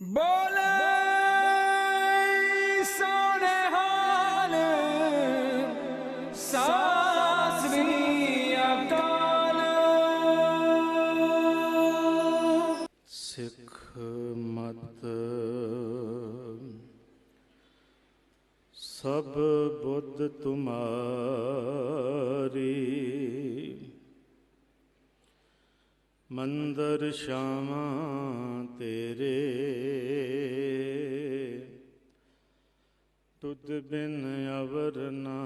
बोले सोने हाल सास भी अकाल। सिख मत सब बुद्ध तुम्हारी, मंदिर श्यामा तेरे, तुद बिन अवर ना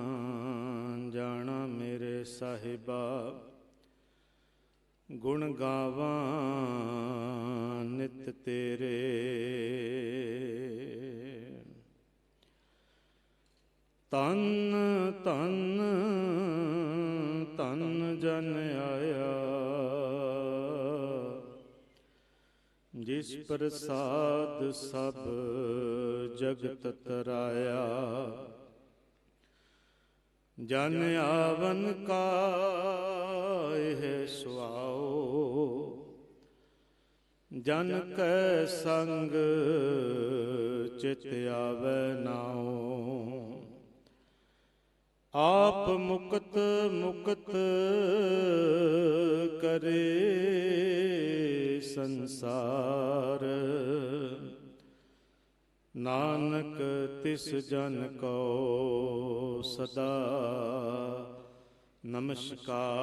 जाना मेरे साहिबा। गुण गावा नित तेरे, तन तन तन जन आया, जिस प्रसाद सब जगत तराया। जन आवन का है सुआओ, जन कै संग चित आवे नाओ। आप मुक्त मुक्त करे संसार, नानक तिस जन को सदा नमस्कार।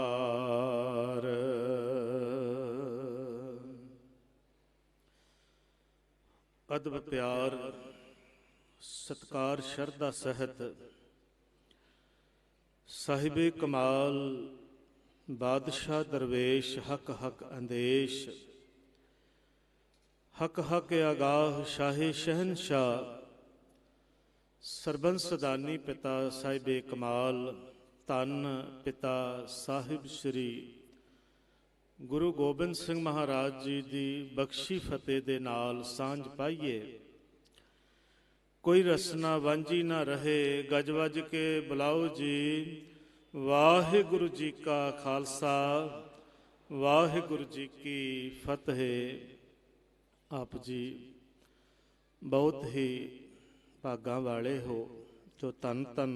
अदब प्यार सत्कार शरदा सहित साहिबे कमाल बादशाह दरवेश हक हक अंदेश, हक हक आगाह शाही शहनशाह सरबंस दानी पिता साहिबे कमाल धन पिता साहिब श्री गुरु गोबिंद सिंह महाराज जी की बख्शी फतेह दे नाल सांझ पाइए। कोई रसना वांझी ना रहे, गज वज के बुलाओ जी। वाहिगुरु जी का खालसा वाहिगुरु जी की फतेह। आप जी बहुत ही भागां वाले हो जो धन धन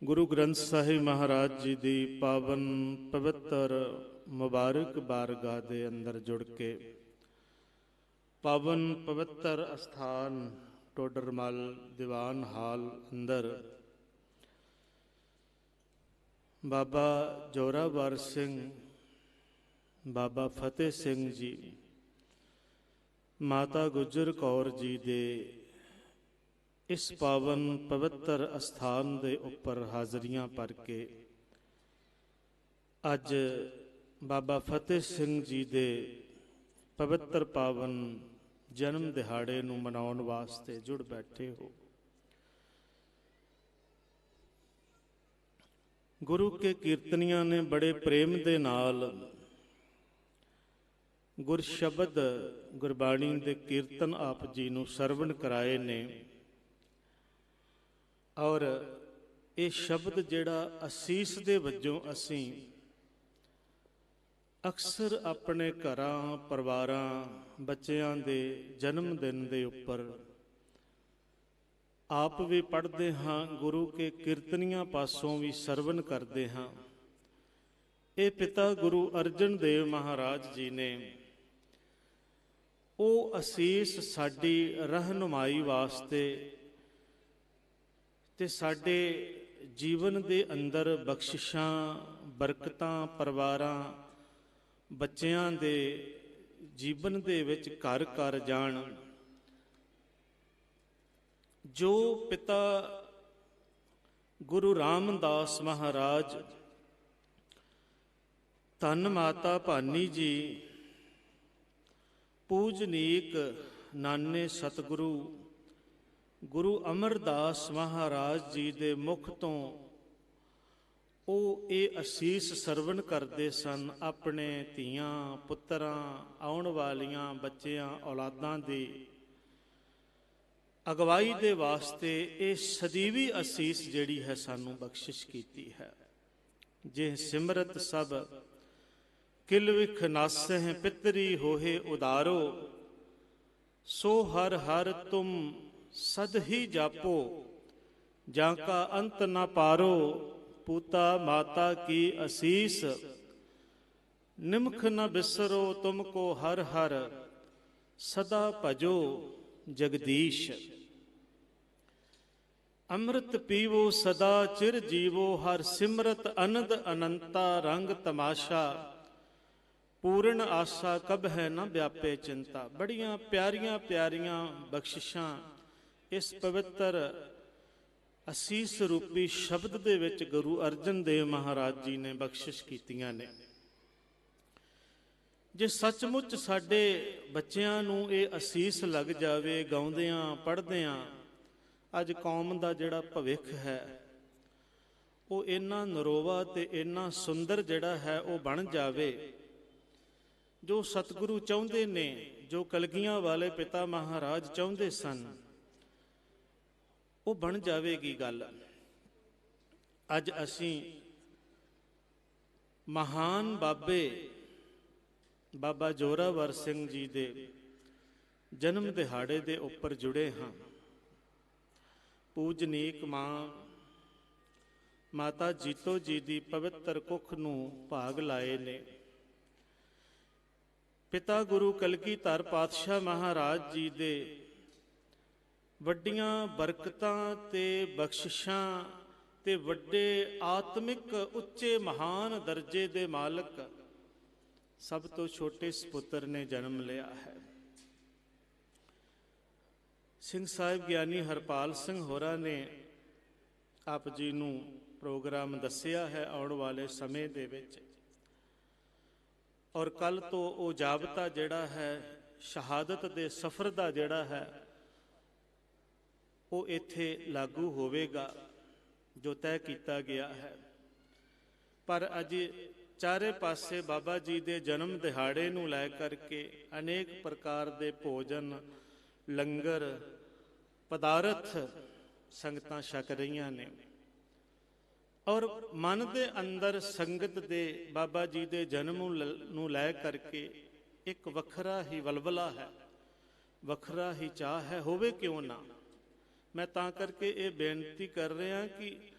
गुरु ग्रंथ साहिब महाराज जी की पावन पवित्र मुबारक बारगाह के अंदर जुड़ के पावन पवित्र अस्थान टोडरमल दीवान हाल अंदर बाबा जोरावर सिंह, बाबा फतेह सिंह जी, माता गुजर कौर जी दे इस पावन पवित्र अस्थान दे उपर हाजरियां भर के अज बाबा फतेह सिंह जी दे पवित्र पावन जन्म दिहाड़े नूं मनाउण वास्ते जुड़ बैठे हो। गुरु के कीर्तनियां ने बड़े प्रेम दे नाल गुर शब्द गुरबाणी दे कीर्तन आप जी नूं सरवण कराए ने और ये शब्द जिहड़ा असीस दे वजों असीं अक्सर अपने घरां परिवारां बच्चियां दे जन्म दिन दे उपर आप भी पढ़ते हाँ, गुरु के कीर्तनियां पासों भी सरवण करते हाँ। ये पिता गुरु अर्जन देव महाराज जी ने वो असीस साडी रहनुमाई वास्ते ते साडे जीवन दे अंदर बख्शिशां बरकतां परिवारां बच्चियां दे जीवन दे विच घर घर जाण। जो पिता गुरु रामदास महाराज, धन माता भानी जी, पूजनीक नाने सतगुरु गुरु अमरदास महाराज जी दे मुख तो ਉਹ ਇਹ ਅਸੀਸ ਸਰਵਣ ਕਰਦੇ ਸਨ ਆਪਣੇ ਧੀਆਂ ਪੁੱਤਰਾਂ ਆਉਣ ਵਾਲੀਆਂ ਬੱਚਿਆਂ ਔਲਾਦਾਂ ਦੀ ਅਗਵਾਈ ਦੇ ਵਾਸਤੇ। ਇਹ ਸਦੀਵੀ ਅਸੀਸ ਜਿਹੜੀ ਹੈ ਸਾਨੂੰ ਬਖਸ਼ਿਸ਼ ਕੀਤੀ ਹੈ। ਜੇ ਸਿਮਰਤ ਸਭ किल विख नासह पितरी होहे उदारो, ਸੋ ਹਰ ਹਰ ਤੁਮ ਸਦ ਹੀ ਜਾਪੋ, ਜਾਂ ਕਾ ਅੰਤ ਨਾ ਪਾਰੋ। ਪੂਤਾ ਮਾਤਾ ਕੀ ਅਸੀਸ, ਨਿਮਖ ਨ ਬਿਸਰੋ ਤੁਮ ਕੋ ਹਰ ਹਰ। ਸਦਾ ਭਜੋ ਜਗਦੀਸ਼। ਅੰਮ੍ਰਿਤ ਪੀਵੋ ਸਦਾ ਚਿਰ ਜੀਵੋ, ਹਰ ਸਿਮਰਤ ਅਨੰਦ ਅਨੰਤਾ ਰੰਗ ਤਮਾਸ਼ਾ। ਪੂਰਨ ਆਸਾ ਕਬ ਹੈ ਨਾ ਵਿਆਪੇ ਚਿੰਤਾ। ਬੜੀਆਂ ਪਿਆਰੀਆਂ ਪਿਆਰੀਆਂ ਬਖਸ਼ਿਸ਼ਾਂ ਇਸ ਪਵਿੱਤਰ ਅਸੀਸ ਰੂਪੀ ਸ਼ਬਦ ਦੇ ਵਿੱਚ ਗੁਰੂ ਅਰਜਨ ਦੇਵ ਮਹਾਰਾਜ ਜੀ ਨੇ ਬਖਸ਼ਿਸ਼ ਕੀਤੀਆਂ ਨੇ। ਜੇ ਸੱਚਮੁੱਚ ਸਾਡੇ ਬੱਚਿਆਂ ਨੂੰ ਇਹ ਅਸੀਸ ਲੱਗ ਜਾਵੇ, ਗਾਉਂਦਿਆਂ ਪੜ੍ਹਦਿਆਂ, ਅੱਜ ਕੌਮ ਦਾ ਜਿਹੜਾ ਭਵਿੱਖ ਹੈ ਉਹ ਇੰਨਾ ਨਰੋਵਾ ਤੇ ਇੰਨਾ ਸੁੰਦਰ ਜਿਹੜਾ ਹੈ ਉਹ ਬਣ ਜਾਵੇ, ਜੋ ਸਤਿਗੁਰੂ ਚਾਹੁੰਦੇ ਨੇ, ਜੋ ਕਲਗੀਆਂ ਵਾਲੇ ਪਿਤਾ ਮਹਾਰਾਜ ਚਾਹੁੰਦੇ ਸਨ, ਉਹ ਬਣ ਜਾਵੇਗੀ ਗੱਲ। ਅੱਜ ਅਸੀਂ ਮਹਾਨ ਬਾਬੇ ਬਾਬਾ ਜ਼ੋਰਾਵਰ ਸਿੰਘ ਜੀ ਦੇ ਜਨਮ ਦਿਹਾੜੇ ਦੇ ਉੱਪਰ ਜੁੜੇ ਹਾਂ। ਪੂਜਨੀਕ ਮਾਂ ਮਾਤਾ ਜੀਤੋ ਜੀ ਦੀ ਪਵਿੱਤਰ ਕੁੱਖ ਨੂੰ ਭਾਗ ਲਾਏ ਨੇ। ਪਿਤਾ ਗੁਰੂ ਕਲਗੀਧਰ ਪਾਤਸ਼ਾਹ ਮਹਾਰਾਜ ਜੀ ਦੇ ਵੱਡੀਆਂ ਬਰਕਤਾਂ ਤੇ ਬਖਸ਼ਿਸ਼ਾਂ ਤੇ ਵੱਡੇ ਆਤਮਿਕ ਉੱਚੇ ਮਹਾਨ ਦਰਜੇ ਦੇ ਮਾਲਕ ਸਭ ਤੋਂ ਛੋਟੇ ਸਪੁੱਤਰ ਨੇ ਜਨਮ ਲਿਆ ਹੈ। ਸਿੰਘ ਸਾਹਿਬ ਗਿਆਨੀ ਹਰਪਾਲ ਸਿੰਘ ਹੋਰਾਂ ਨੇ ਆਪ ਜੀ ਨੂੰ ਪ੍ਰੋਗਰਾਮ ਦੱਸਿਆ ਹੈ ਆਉਣ ਵਾਲੇ ਸਮੇਂ ਦੇ ਵਿੱਚ, ਔਰ ਕੱਲ ਤੋਂ ਉਹ ਜਾਬਤਾ ਜਿਹੜਾ ਹੈ ਸ਼ਹਾਦਤ ਦੇ ਸਫ਼ਰ ਦਾ ਜਿਹੜਾ ਹੈ ਉਹ ਇੱਥੇ ਲਾਗੂ ਹੋਵੇਗਾ, ਜੋ ਤੈਅ ਕੀਤਾ ਗਿਆ ਹੈ। ਪਰ ਅੱਜ ਚਾਰੇ ਪਾਸੇ ਬਾਬਾ ਜੀ ਦੇ ਜਨਮ ਦਿਹਾੜੇ ਨੂੰ ਲੈ ਕਰਕੇ ਅਨੇਕ ਪ੍ਰਕਾਰ ਦੇ ਭੋਜਨ, ਲੰਗਰ, ਪਦਾਰਥ ਸੰਗਤਾਂ ਛਕ ਰਹੀਆਂ ਨੇ, ਔਰ ਮਨ ਦੇ ਅੰਦਰ ਸੰਗਤ ਦੇ ਬਾਬਾ ਜੀ ਦੇ ਜਨਮ ਨੂੰ ਲੈ ਕਰਕੇ ਇੱਕ ਵੱਖਰਾ ਹੀ ਵਲਵਲਾ ਹੈ, ਵੱਖਰਾ ਹੀ ਚਾਹ ਹੈ। ਹੋਵੇ ਕਿਉਂ ਨਾ। ਮੈਂ ਤਾਂ ਕਰਕੇ ਇਹ ਬੇਨਤੀ ਕਰ ਰਿਹਾ ਕਿ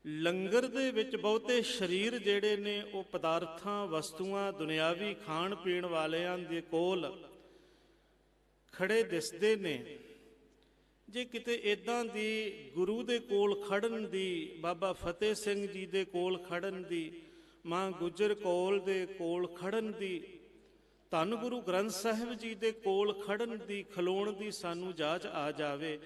ਲੰਗਰ ਦੇ ਵਿੱਚ ਬਹੁਤੇ ਸਰੀਰ ਜਿਹੜੇ ਨੇ ਉਹ ਪਦਾਰਥਾਂ, ਵਸਤੂਆਂ, ਦੁਨਿਆਵੀ ਖਾਣ ਪੀਣ ਵਾਲਿਆਂ ਦੇ ਕੋਲ ਖੜੇ ਦਿਸਦੇ ਨੇ। ਜੇ ਕਿਤੇ ਇਦਾਂ ਦੀ ਗੁਰੂ ਦੇ ਕੋਲ ਖੜਨ ਦੀ, ਬਾਬਾ ਫਤਿਹ ਸਿੰਘ ਜੀ ਦੇ ਕੋਲ ਖੜਨ ਦੀ, ਮਾਂ ਗੁਜਰ ਕੌਰ ਦੇ ਕੋਲ ਖੜਨ ਦੀ, ਧੰਨ ਗੁਰੂ ਗ੍ਰੰਥ ਸਾਹਿਬ ਜੀ ਦੇ ਕੋਲ ਖੜਨ ਦੀ, ਖਲੋਣ ਦੀ ਸਾਨੂੰ ਜਾਚ ਆ ਜਾਵੇ,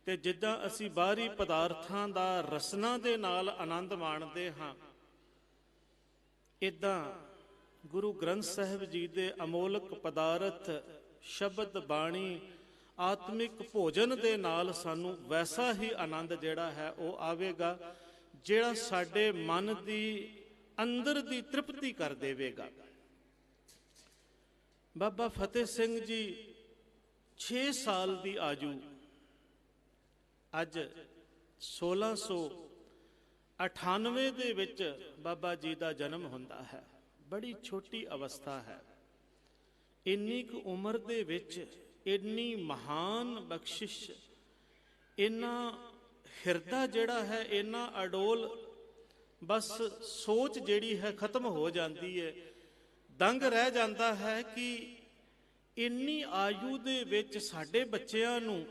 ਤੇ ਜਿੱਦਾਂ ਅਸੀਂ ਬਾਹਰੀ ਪਦਾਰਥਾਂ ਦਾ ਰਸਨਾ ਦੇ ਨਾਲ ਆਨੰਦ ਮਾਣਦੇ ਹਾਂ, ਇਦਾਂ ਗੁਰੂ ਗ੍ਰੰਥ ਸਾਹਿਬ ਜੀ ਦੇ ਅਮੋਲਕ ਪਦਾਰਥ, ਸ਼ਬਦ, ਬਾਣੀ, ਆਤਮਿਕ ਭੋਜਨ ਦੇ ਨਾਲ ਸਾਨੂੰ ਵੈਸਾ ਹੀ ਆਨੰਦ ਜਿਹੜਾ ਹੈ ਉਹ ਆਵੇਗਾ, ਜਿਹੜਾ ਸਾਡੇ ਮਨ ਦੀ ਅੰਦਰ ਦੀ ਤ੍ਰਿਪਤੀ ਕਰ ਦੇਵੇਗਾ। ਬਾਬਾ ਫਤਿਹ ਸਿੰਘ ਜੀ 6 ਸਾਲ ਦੀ ਆਯੂ, ਅੱਜ 1698 ਦੇ ਵਿੱਚ ਬਾਬਾ ਜੀ ਦਾ ਜਨਮ ਹੁੰਦਾ ਹੈ। ਬੜੀ ਛੋਟੀ ਅਵਸਥਾ ਹੈ। ਇੰਨੀ ਕੁ ਉਮਰ ਦੇ ਵਿੱਚ ਇੰਨੀ ਮਹਾਨ ਬਖਸ਼ਿਸ਼, ਇੰਨਾ ਹਿਰਦਾ ਜਿਹੜਾ ਹੈ ਇੰਨਾ ਅਡੋਲ, ਬਸ ਸੋਚ ਜਿਹੜੀ ਹੈ ਖਤਮ ਹੋ ਜਾਂਦੀ ਹੈ। ਦੰਗ ਰਹਿ ਜਾਂਦਾ ਹੈ ਕਿ ਇੰਨੀ ਆਯੂ ਦੇ ਵਿੱਚ ਸਾਡੇ ਬੱਚਿਆਂ ਨੂੰ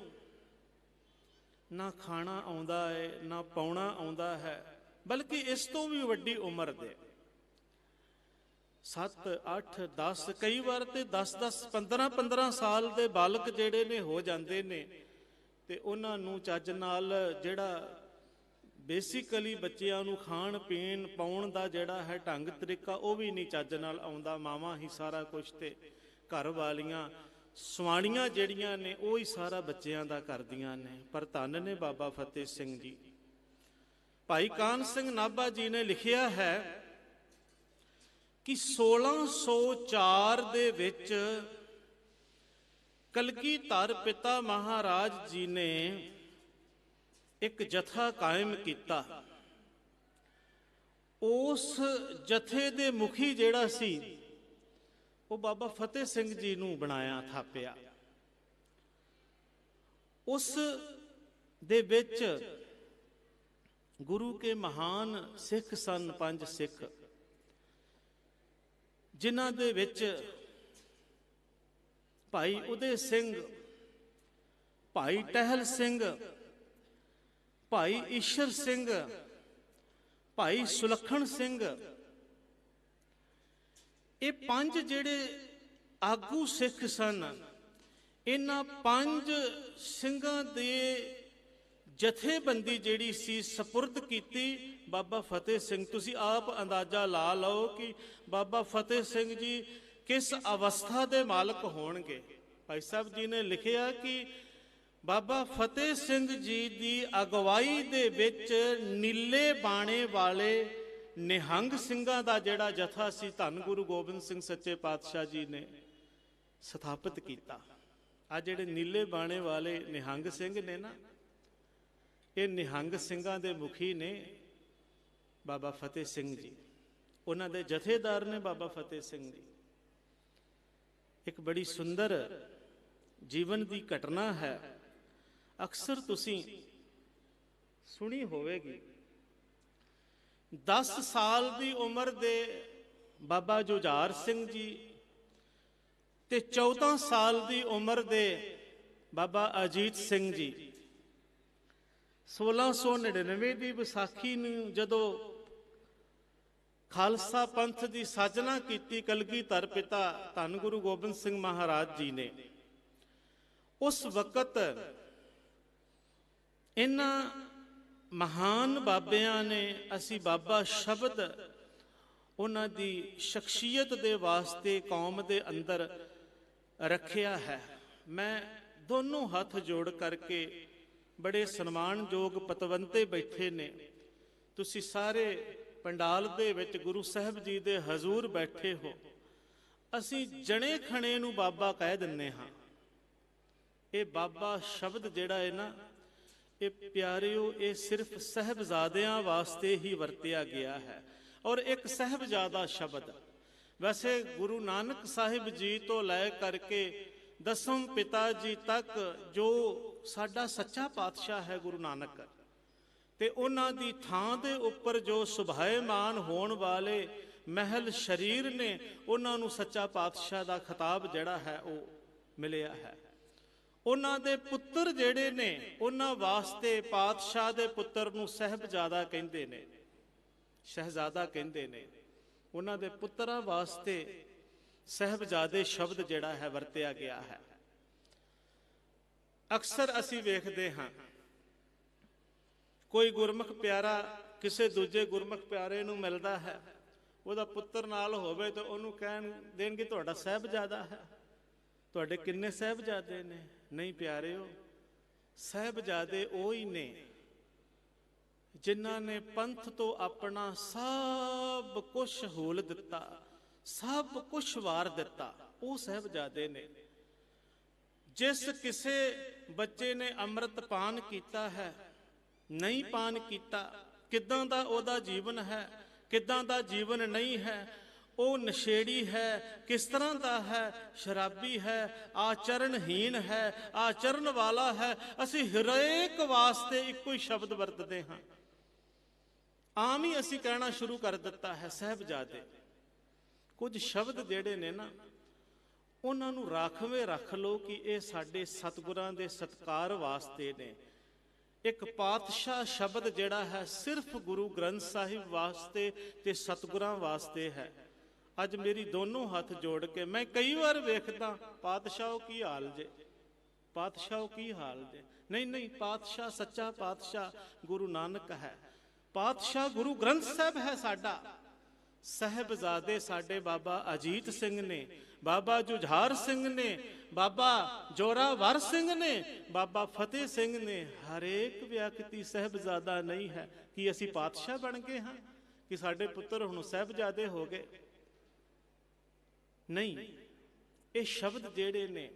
ਨਾ ਖਾਣਾ ਆਉਂਦਾ ਹੈ, ਨਾ ਪਾਉਣਾ ਆਉਂਦਾ ਹੈ, ਬਲਕਿ ਇਸ ਤੋਂ ਵੀ ਵੱਡੀ ਉਮਰ ਦੇ 7, 8, 10, ਕਈ ਵਾਰ ਤੇ 10, 15 ਸਾਲ ਦੇ ਬਾਲਕ ਜਿਹੜੇ ਨੇ ਹੋ ਜਾਂਦੇ ਨੇ, ਤੇ ਉਹਨਾਂ ਨੂੰ ਚੱਜ ਨਾਲ ਜਿਹੜਾ ਬੇਸਿਕਲੀ ਬੱਚਿਆਂ ਨੂੰ ਖਾਣ ਪੀਣ ਪਾਉਣ ਦਾ ਜਿਹੜਾ ਹੈ ਢੰਗ ਤਰੀਕਾ ਉਹ ਵੀ ਨਹੀਂ ਚੱਜ ਨਾਲ ਆਉਂਦਾ। ਮਾਵਾਂ ਹੀ ਸਾਰਾ ਕੁਝ ਤੇ ਘਰ ਵਾਲੀਆਂ ਸਵਾਣੀਆਂ ਜਿਹੜੀਆਂ ਨੇ ਉਹ ਹੀ ਸਾਰਾ ਬੱਚਿਆਂ ਦਾ ਕਰਦੀਆਂ ਨੇ। ਪਰ ਧੰਨ ਨੇ ਬਾਬਾ ਫਤਿਹ ਸਿੰਘ ਜੀ। ਭਾਈ ਕਾਨ ਸਿੰਘ ਨਾਭਾ ਜੀ ਨੇ ਲਿਖਿਆ ਹੈ ਕਿ 1604 ਦੇ ਵਿੱਚ ਕਲਗੀਧਰ ਪਿਤਾ ਮਹਾਰਾਜ ਜੀ ਨੇ ਇੱਕ ਜਥਾ ਕਾਇਮ ਕੀਤਾ। ਉਸ ਜਥੇ ਦੇ ਮੁਖੀ ਜਿਹੜਾ ਸੀ ਉਹ ਬਾਬਾ ਫਤਿਹ ਸਿੰਘ ਜੀ ਨੂੰ ਬਣਾਇਆ, ਥਾਪਿਆ। ਉਸ ਦੇ ਵਿੱਚ ਗੁਰੂ ਕੇ ਮਹਾਨ ਸਿੱਖ ਸਨ, 5 ਸਿੱਖ, ਜਿਨ੍ਹਾਂ ਦੇ ਵਿੱਚ ਭਾਈ ਉਦੇ ਸਿੰਘ, ਭਾਈ ਟਹਿਲ ਸਿੰਘ, ਭਾਈ ਈਸ਼ਰ ਸਿੰਘ, ਭਾਈ ਸੁਲੱਖਣ ਸਿੰਘ, ਇਹ 5 ਜਿਹੜੇ ਆਗੂ ਸਿੱਖ ਸਨ, ਇਹਨਾਂ 5 ਸਿੰਘਾਂ ਦੇ ਜਥੇਬੰਦੀ ਜਿਹੜੀ ਸੀ ਸਪੁਰਦ ਕੀਤੀ ਬਾਬਾ ਫਤਿਹ ਸਿੰਘ। ਤੁਸੀਂ ਆਪ ਅੰਦਾਜ਼ਾ ਲਾ ਲਓ ਕਿ ਬਾਬਾ ਫਤਿਹ ਸਿੰਘ ਜੀ ਕਿਸ ਅਵਸਥਾ ਦੇ ਮਾਲਕ ਹੋਣਗੇ। ਭਾਈ ਸਾਹਿਬ ਜੀ ਨੇ ਲਿਖਿਆ ਕਿ ਬਾਬਾ ਫਤਿਹ ਸਿੰਘ ਜੀ ਦੀ ਅਗਵਾਈ ਦੇ ਵਿੱਚ ਨੀਲੇ ਬਾਣੇ ਵਾਲੇ ਨਿਹੰਗ ਸਿੰਘਾਂ ਦਾ ਜਿਹੜਾ ਜਥਾ ਸੀ, ਧੰਨ ਗੁਰੂ ਗੋਬਿੰਦ ਸਿੰਘ ਸੱਚੇ ਪਾਤਸ਼ਾਹ ਜੀ ਨੇ ਸਥਾਪਿਤ ਕੀਤਾ। ਆ ਜਿਹੜੇ ਨੀਲੇ ਬਾਣੇ ਵਾਲੇ ਨਿਹੰਗ ਸਿੰਘ ਨੇ ਨਾ, ਇਹ ਨਿਹੰਗ ਸਿੰਘਾਂ ਦੇ ਮੁਖੀ ਨੇ ਬਾਬਾ ਫਤਿਹ ਸਿੰਘ ਜੀ, ਉਹਨਾਂ ਦੇ ਜਥੇਦਾਰ ਨੇ ਬਾਬਾ ਫਤਿਹ ਸਿੰਘ ਜੀ। ਇੱਕ ਬੜੀ ਸੁੰਦਰ ਜੀਵਨ ਦੀ ਘਟਨਾ ਹੈ, ਅਕਸਰ ਤੁਸੀਂ ਸੁਣੀ ਹੋਵੇਗੀ। 10 ਸਾਲ ਦੀ ਉਮਰ ਦੇ ਬਾਬਾ ਜੁਝਾਰ ਸਿੰਘ ਜੀ ਤੇ 14 ਸਾਲ ਦੀ ਉਮਰ ਦੇ ਬਾਬਾ ਅਜੀਤ ਸਿੰਘ ਜੀ 1699 ਦੀ ਵਿਸਾਖੀ ਨੂੰ ਜਦੋਂ ਖਾਲਸਾ ਪੰਥ ਦੀ ਸਾਜਨਾ ਕੀਤੀ ਕਲਗੀਧਰ ਪਿਤਾ ਧੰਨ ਗੁਰੂ ਗੋਬਿੰਦ ਸਿੰਘ ਮਹਾਰਾਜ ਜੀ ਨੇ, ਉਸ ਵਕਤ ਇਹਨਾਂ ਮਹਾਨ ਬਾਬਿਆਂ ਨੇ ਅਸੀਂ ਬਾਬਾ ਸ਼ਬਦ ਉਹਨਾਂ ਦੀ ਸ਼ਖਸੀਅਤ ਦੇ ਵਾਸਤੇ ਕੌਮ ਦੇ ਅੰਦਰ ਰੱਖਿਆ ਹੈ। ਮੈਂ ਦੋਨੋਂ ਹੱਥ ਜੋੜ ਕਰਕੇ, ਬੜੇ ਸਨਮਾਨਯੋਗ ਪਤਵੰਤੇ ਬੈਠੇ ਨੇ, ਤੁਸੀਂ ਸਾਰੇ ਪੰਡਾਲ ਦੇ ਵਿੱਚ ਗੁਰੂ ਸਾਹਿਬ ਜੀ ਦੇ ਹਜ਼ੂਰ ਬੈਠੇ ਹੋ, ਅਸੀਂ ਜਣੇ ਖਣੇ ਨੂੰ ਬਾਬਾ ਕਹਿ ਦਿੰਨੇ ਹਾਂ। ਇਹ ਬਾਬਾ ਸ਼ਬਦ ਜਿਹੜਾ ਹੈ ਨਾ, ਇਹ ਪਿਆਰਿਓ, ਇਹ ਸਿਰਫ ਸਾਹਿਬਜ਼ਾਦਿਆਂ ਵਾਸਤੇ ਹੀ ਵਰਤਿਆ ਗਿਆ ਹੈ, ਔਰ ਇੱਕ ਸਾਹਿਬਜ਼ਾਦਾ ਸ਼ਬਦ। ਵੈਸੇ ਗੁਰੂ ਨਾਨਕ ਸਾਹਿਬ ਜੀ ਤੋਂ ਲੈ ਕਰਕੇ 10ਵੇਂ ਪਿਤਾ ਜੀ ਤੱਕ ਜੋ ਸਾਡਾ ਸੱਚਾ ਪਾਤਸ਼ਾਹ ਹੈ ਗੁਰੂ ਨਾਨਕ, ਤੇ ਉਹਨਾਂ ਦੀ ਥਾਂ ਦੇ ਉੱਪਰ ਜੋ ਸੁਭਾਏਮਾਨ ਹੋਣ ਵਾਲੇ ਮਹਿਲ ਸ਼ਰੀਰ ਨੇ, ਉਹਨਾਂ ਨੂੰ ਸੱਚਾ ਪਾਤਸ਼ਾਹ ਦਾ ਖਿਤਾਬ ਜਿਹੜਾ ਹੈ ਉਹ ਮਿਲਿਆ ਹੈ। ਉਹਨਾਂ ਦੇ ਪੁੱਤਰ ਜਿਹੜੇ ਨੇ, ਉਹਨਾਂ ਵਾਸਤੇ ਪਾਤਸ਼ਾਹ ਦੇ ਪੁੱਤਰ ਨੂੰ ਸਾਹਿਬਜ਼ਾਦਾ ਕਹਿੰਦੇ ਨੇ, ਸ਼ਹਿਜ਼ਾਦਾ ਕਹਿੰਦੇ ਨੇ। ਉਹਨਾਂ ਦੇ ਪੁੱਤਰਾਂ ਵਾਸਤੇ ਸਾਹਿਬਜ਼ਾਦੇ ਸ਼ਬਦ ਜਿਹੜਾ ਹੈ ਵਰਤਿਆ ਗਿਆ ਹੈ। ਅਕਸਰ ਅਸੀਂ ਵੇਖਦੇ ਹਾਂ, ਕੋਈ ਗੁਰਮੁਖ ਪਿਆਰਾ ਕਿਸੇ ਦੂਜੇ ਗੁਰਮੁਖ ਪਿਆਰੇ ਨੂੰ ਮਿਲਦਾ ਹੈ, ਉਹਦਾ ਪੁੱਤਰ ਨਾਲ ਹੋਵੇ ਤਾਂ ਉਹਨੂੰ ਕਹਿਣ ਦੇਣਗੇ ਤੁਹਾਡਾ ਸਾਹਿਬਜ਼ਾਦਾ ਹੈ। ਤੁਹਾਡੇ ਕਿੰਨੇ ਸਾਹਿਬਜ਼ਾਦੇ ਨੇ? ਨਹੀਂ ਪਿਆਰਿਓ, ਸਾਹਿਬਜ਼ਾਦੇ ਉਹ ਹੀ ਨੇ ਜਿਨ੍ਹਾਂ ਨੇ ਪੰਥ ਤੋਂ ਆਪਣਾ ਸਭ ਕੁਝ ਹੂਲ ਦਿੱਤਾ, ਸਭ ਕੁਝ ਵਾਰ ਦਿੱਤਾ, ਉਹ ਸਾਹਿਬਜ਼ਾਦੇ ਨੇ। ਜਿਸ ਕਿਸੇ ਬੱਚੇ ਨੇ ਅੰਮ੍ਰਿਤ ਪਾਨ ਕੀਤਾ ਹੈ, ਨਹੀਂ ਪਾਨ ਕੀਤਾ, ਕਿੱਦਾਂ ਦਾ ਉਹਦਾ ਜੀਵਨ ਹੈ, ਕਿੱਦਾਂ ਦਾ ਜੀਵਨ ਨਹੀਂ ਹੈ, ਉਹ ਨਸ਼ੇੜੀ ਹੈ, ਕਿਸ ਤਰ੍ਹਾਂ ਦਾ ਹੈ, ਸ਼ਰਾਬੀ ਹੈ, ਆਚਰਣਹੀਨ ਹੈ, ਆਚਰਨ ਵਾਲਾ ਹੈ, ਅਸੀਂ ਹਰੇਕ ਵਾਸਤੇ ਇੱਕੋ ਹੀ ਸ਼ਬਦ ਵਰਤਦੇ ਹਾਂ। ਆਮ ਹੀ ਅਸੀਂ ਕਹਿਣਾ ਸ਼ੁਰੂ ਕਰ ਦਿੱਤਾ ਹੈ ਸਾਹਿਬਜ਼ਾਦੇ। ਕੁਝ ਸ਼ਬਦ ਜਿਹੜੇ ਨੇ ਨਾ, ਉਹਨਾਂ ਨੂੰ ਰਾਖਵੇਂ ਰੱਖ ਲਓ ਕਿ ਇਹ ਸਾਡੇ ਸਤਿਗੁਰਾਂ ਦੇ ਸਤਿਕਾਰ ਵਾਸਤੇ ਨੇ। ਇੱਕ ਪਾਤਸ਼ਾਹ ਸ਼ਬਦ ਜਿਹੜਾ ਹੈ ਸਿਰਫ ਗੁਰੂ ਗ੍ਰੰਥ ਸਾਹਿਬ ਵਾਸਤੇ ਤੇ ਸਤਿਗੁਰਾਂ ਵਾਸਤੇ ਹੈ। ਅੱਜ ਮੇਰੀ ਦੋਨੋਂ ਹੱਥ ਜੋੜ ਕੇ ਮੈਂ ਕਈ ਵਾਰ ਵੇਖਦਾ, ਪਾਤਸ਼ਾਹ ਕੀ ਹਾਲ ਜੇ, ਪਾਤਸ਼ਾਹ ਕੀ ਹਾਲ ਜੇ। ਨਹੀਂ, ਪਾਤਸ਼ਾਹ ਸੱਚਾ ਪਾਤਸ਼ਾਹ ਗੁਰੂ ਨਾਨਕ ਹੈ, ਪਾਤਸ਼ਾਹ ਗੁਰੂ ਗ੍ਰੰਥ ਸਾਹਿਬ ਹੈ ਸਾਡਾ। ਸਾਹਿਬਜ਼ਾਦੇ ਸਾਡੇ ਬਾਬਾ ਅਜੀਤ ਸਿੰਘ ਨੇ, ਬਾਬਾ ਜੁਝਾਰ ਸਿੰਘ ਨੇ, ਬਾਬਾ ਜੋਰਾਵਰ ਸਿੰਘ ਨੇ, ਬਾਬਾ ਫਤਿਹ ਸਿੰਘ ਨੇ। ਹਰੇਕ ਵਿਅਕਤੀ ਸਾਹਿਬਜ਼ਾਦਾ ਨਹੀਂ ਹੈ। ਕਿ ਅਸੀਂ ਪਾਤਸ਼ਾਹ ਬਣ ਗਏ ਹਾਂ ਕਿ ਸਾਡੇ ਪੁੱਤਰ ਹੁਣ ਸਾਹਿਬਜ਼ਾਦੇ ਹੋ ਗਏ? ਨਹੀਂ, ਇਹ ਸ਼ਬਦ ਜਿਹੜੇ ਨੇ,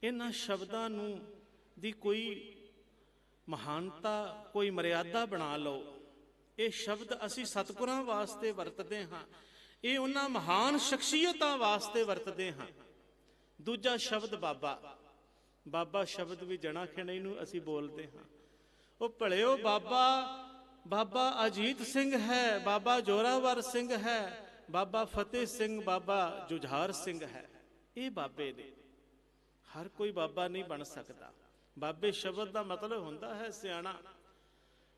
ਇਹਨਾਂ ਸ਼ਬਦਾਂ ਨੂੰ ਦੀ ਕੋਈ ਮਹਾਨਤਾ, ਕੋਈ ਮਰਿਆਦਾ ਬਣਾ ਲਓ। ਇਹ ਸ਼ਬਦ ਅਸੀਂ ਸਤਿਗੁਰਾਂ ਵਾਸਤੇ ਵਰਤਦੇ ਹਾਂ, ਇਹ ਉਹਨਾਂ ਮਹਾਨ ਸ਼ਖਸੀਅਤਾਂ ਵਾਸਤੇ ਵਰਤਦੇ ਹਾਂ। ਦੂਜਾ ਸ਼ਬਦ ਬਾਬਾ, ਬਾਬਾ ਸ਼ਬਦ ਵੀ ਜਣਾ ਖਿਣੇ ਨੂੰ ਅਸੀਂ ਬੋਲਦੇ ਹਾਂ। ਉਹ ਭਲਿਓ ਬਾਬਾ ਅਜੀਤ ਸਿੰਘ ਹੈ, ਬਾਬਾ ਜੋਰਾਵਰ ਸਿੰਘ ਹੈ, ਬਾਬਾ ਫਤਿਹ ਸਿੰਘ, ਬਾਬਾ ਜੁਝਾਰ ਸਿੰਘ ਹੈ। ਇਹ ਬਾਬੇ ਨੇ। ਹਰ ਕੋਈ ਬਾਬਾ ਨਹੀਂ ਬਣ ਸਕਦਾ। ਬਾਬੇ ਸ਼ਬਦ ਦਾ ਮਤਲਬ ਹੁੰਦਾ ਹੈ ਸਿਆਣਾ।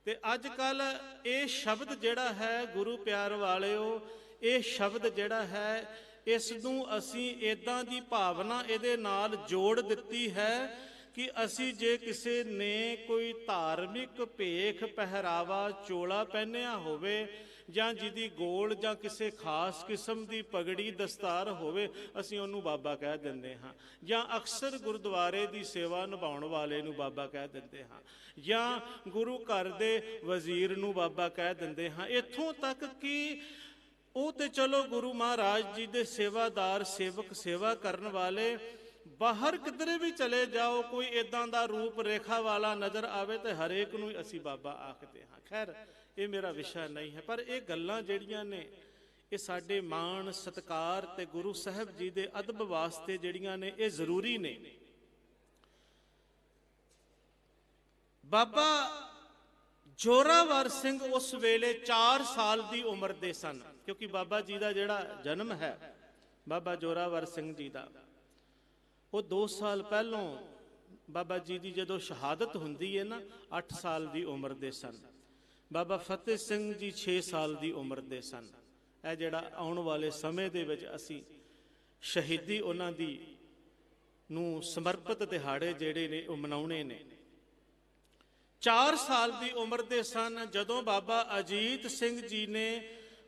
ਤੇ ਅੱਜ ਕੱਲ ਇਹ ਸ਼ਬਦ ਜਿਹੜਾ ਹੈ ਗੁਰੂ ਪਿਆਰ ਵਾਲਿਓ, ਇਹ ਸ਼ਬਦ ਜਿਹੜਾ ਹੈ ਇਸ ਨੂੰ ਅਸੀਂ ਇਦਾਂ ਦੀ ਭਾਵਨਾ ਇਹਦੇ ਨਾਲ ਜੋੜ ਦਿੱਤੀ ਹੈ ਕਿ ਅਸੀਂ ਜੇ ਕਿਸੇ ਨੇ ਕੋਈ ਧਾਰਮਿਕ ਭੇਖ ਪਹਿਰਾਵਾ ਚੋਲਾ ਪਹਿਨਿਆ ਹੋਵੇ ਜਾਂ ਜਿਹਦੀ ਗੋਲ ਜਾਂ ਕਿਸੇ ਖਾਸ ਕਿਸਮ ਦੀ ਪਗੜੀ ਦਸਤਾਰ ਹੋਵੇ, ਅਸੀਂ ਉਹਨੂੰ ਬਾਬਾ ਕਹਿ ਦਿੰਦੇ ਹਾਂ। ਜਾਂ ਅਕਸਰ ਗੁਰਦੁਆਰੇ ਦੀ ਸੇਵਾ ਨਿਭਾਉਣ ਵਾਲੇ ਨੂੰ ਬਾਬਾ ਕਹਿ ਦਿੰਦੇ ਹਾਂ, ਜਾਂ ਗੁਰੂ ਘਰ ਦੇ ਵਜ਼ੀਰ ਨੂੰ ਬਾਬਾ ਕਹਿ ਦਿੰਦੇ ਹਾਂ। ਇੱਥੋਂ ਤੱਕ ਕਿ ਉਹ ਤੇ ਚਲੋ ਗੁਰੂ ਮਹਾਰਾਜ ਜੀ ਦੇ ਸੇਵਾਦਾਰ, ਸੇਵਕ, ਸੇਵਾ ਕਰਨ ਵਾਲੇ, ਬਾਹਰ ਕਿਧਰੇ ਵੀ ਚਲੇ ਜਾਓ, ਕੋਈ ਇਦਾਂ ਦਾ ਰੂਪ ਰੇਖਾ ਵਾਲਾ ਨਜ਼ਰ ਆਵੇ ਤੇ ਹਰੇਕ ਨੂੰ ਅਸੀਂ ਬਾਬਾ ਆਖਦੇ ਹਾਂ। ਖੈਰ ਇਹ ਮੇਰਾ ਵਿਸ਼ਾ ਨਹੀਂ ਹੈ, ਪਰ ਇਹ ਗੱਲਾਂ ਜਿਹੜੀਆਂ ਨੇ ਇਹ ਸਾਡੇ ਮਾਣ ਸਤਿਕਾਰ ਤੇ ਗੁਰੂ ਸਾਹਿਬ ਜੀ ਦੇ ਅਦਬ ਵਾਸਤੇ ਜਿਹੜੀਆਂ ਨੇ ਇਹ ਜ਼ਰੂਰੀ ਨੇ। ਬਾਬਾ ਜੋਰਾਵਰ ਸਿੰਘ ਉਸ ਵੇਲੇ 4 ਸਾਲ ਦੀ ਉਮਰ ਦੇ ਸਨ, ਕਿਉਂਕਿ ਬਾਬਾ ਜੀ ਦਾ ਜਿਹੜਾ ਜਨਮ ਹੈ ਬਾਬਾ ਜੋਰਾਵਰ ਸਿੰਘ ਜੀ ਦਾ, ਉਹ 2 ਸਾਲ ਪਹਿਲੋਂ ਬਾਬਾ ਜੀ ਦੀ ਜਦੋਂ ਸ਼ਹਾਦਤ ਹੁੰਦੀ ਹੈ ਨਾ, 8 ਸਾਲ ਦੀ ਉਮਰ ਦੇ ਸਨ। ਬਾਬਾ ਫਤਿਹ ਸਿੰਘ ਜੀ 6 ਸਾਲ ਦੀ ਉਮਰ ਦੇ ਸਨ। ਇਹ ਜਿਹੜਾ ਆਉਣ ਵਾਲੇ ਸਮੇਂ ਦੇ ਵਿੱਚ ਅਸੀਂ ਸ਼ਹੀਦੀ ਉਹਨਾਂ ਦੀ ਨੂੰ ਸਮਰਪਿਤ ਦਿਹਾੜੇ ਜਿਹੜੇ ਨੇ ਉਹ ਮਨਾਉਣੇ ਨੇ। 4 ਸਾਲ ਦੀ ਉਮਰ ਦੇ ਸਨ ਜਦੋਂ ਬਾਬਾ ਅਜੀਤ ਸਿੰਘ ਜੀ ਨੇ,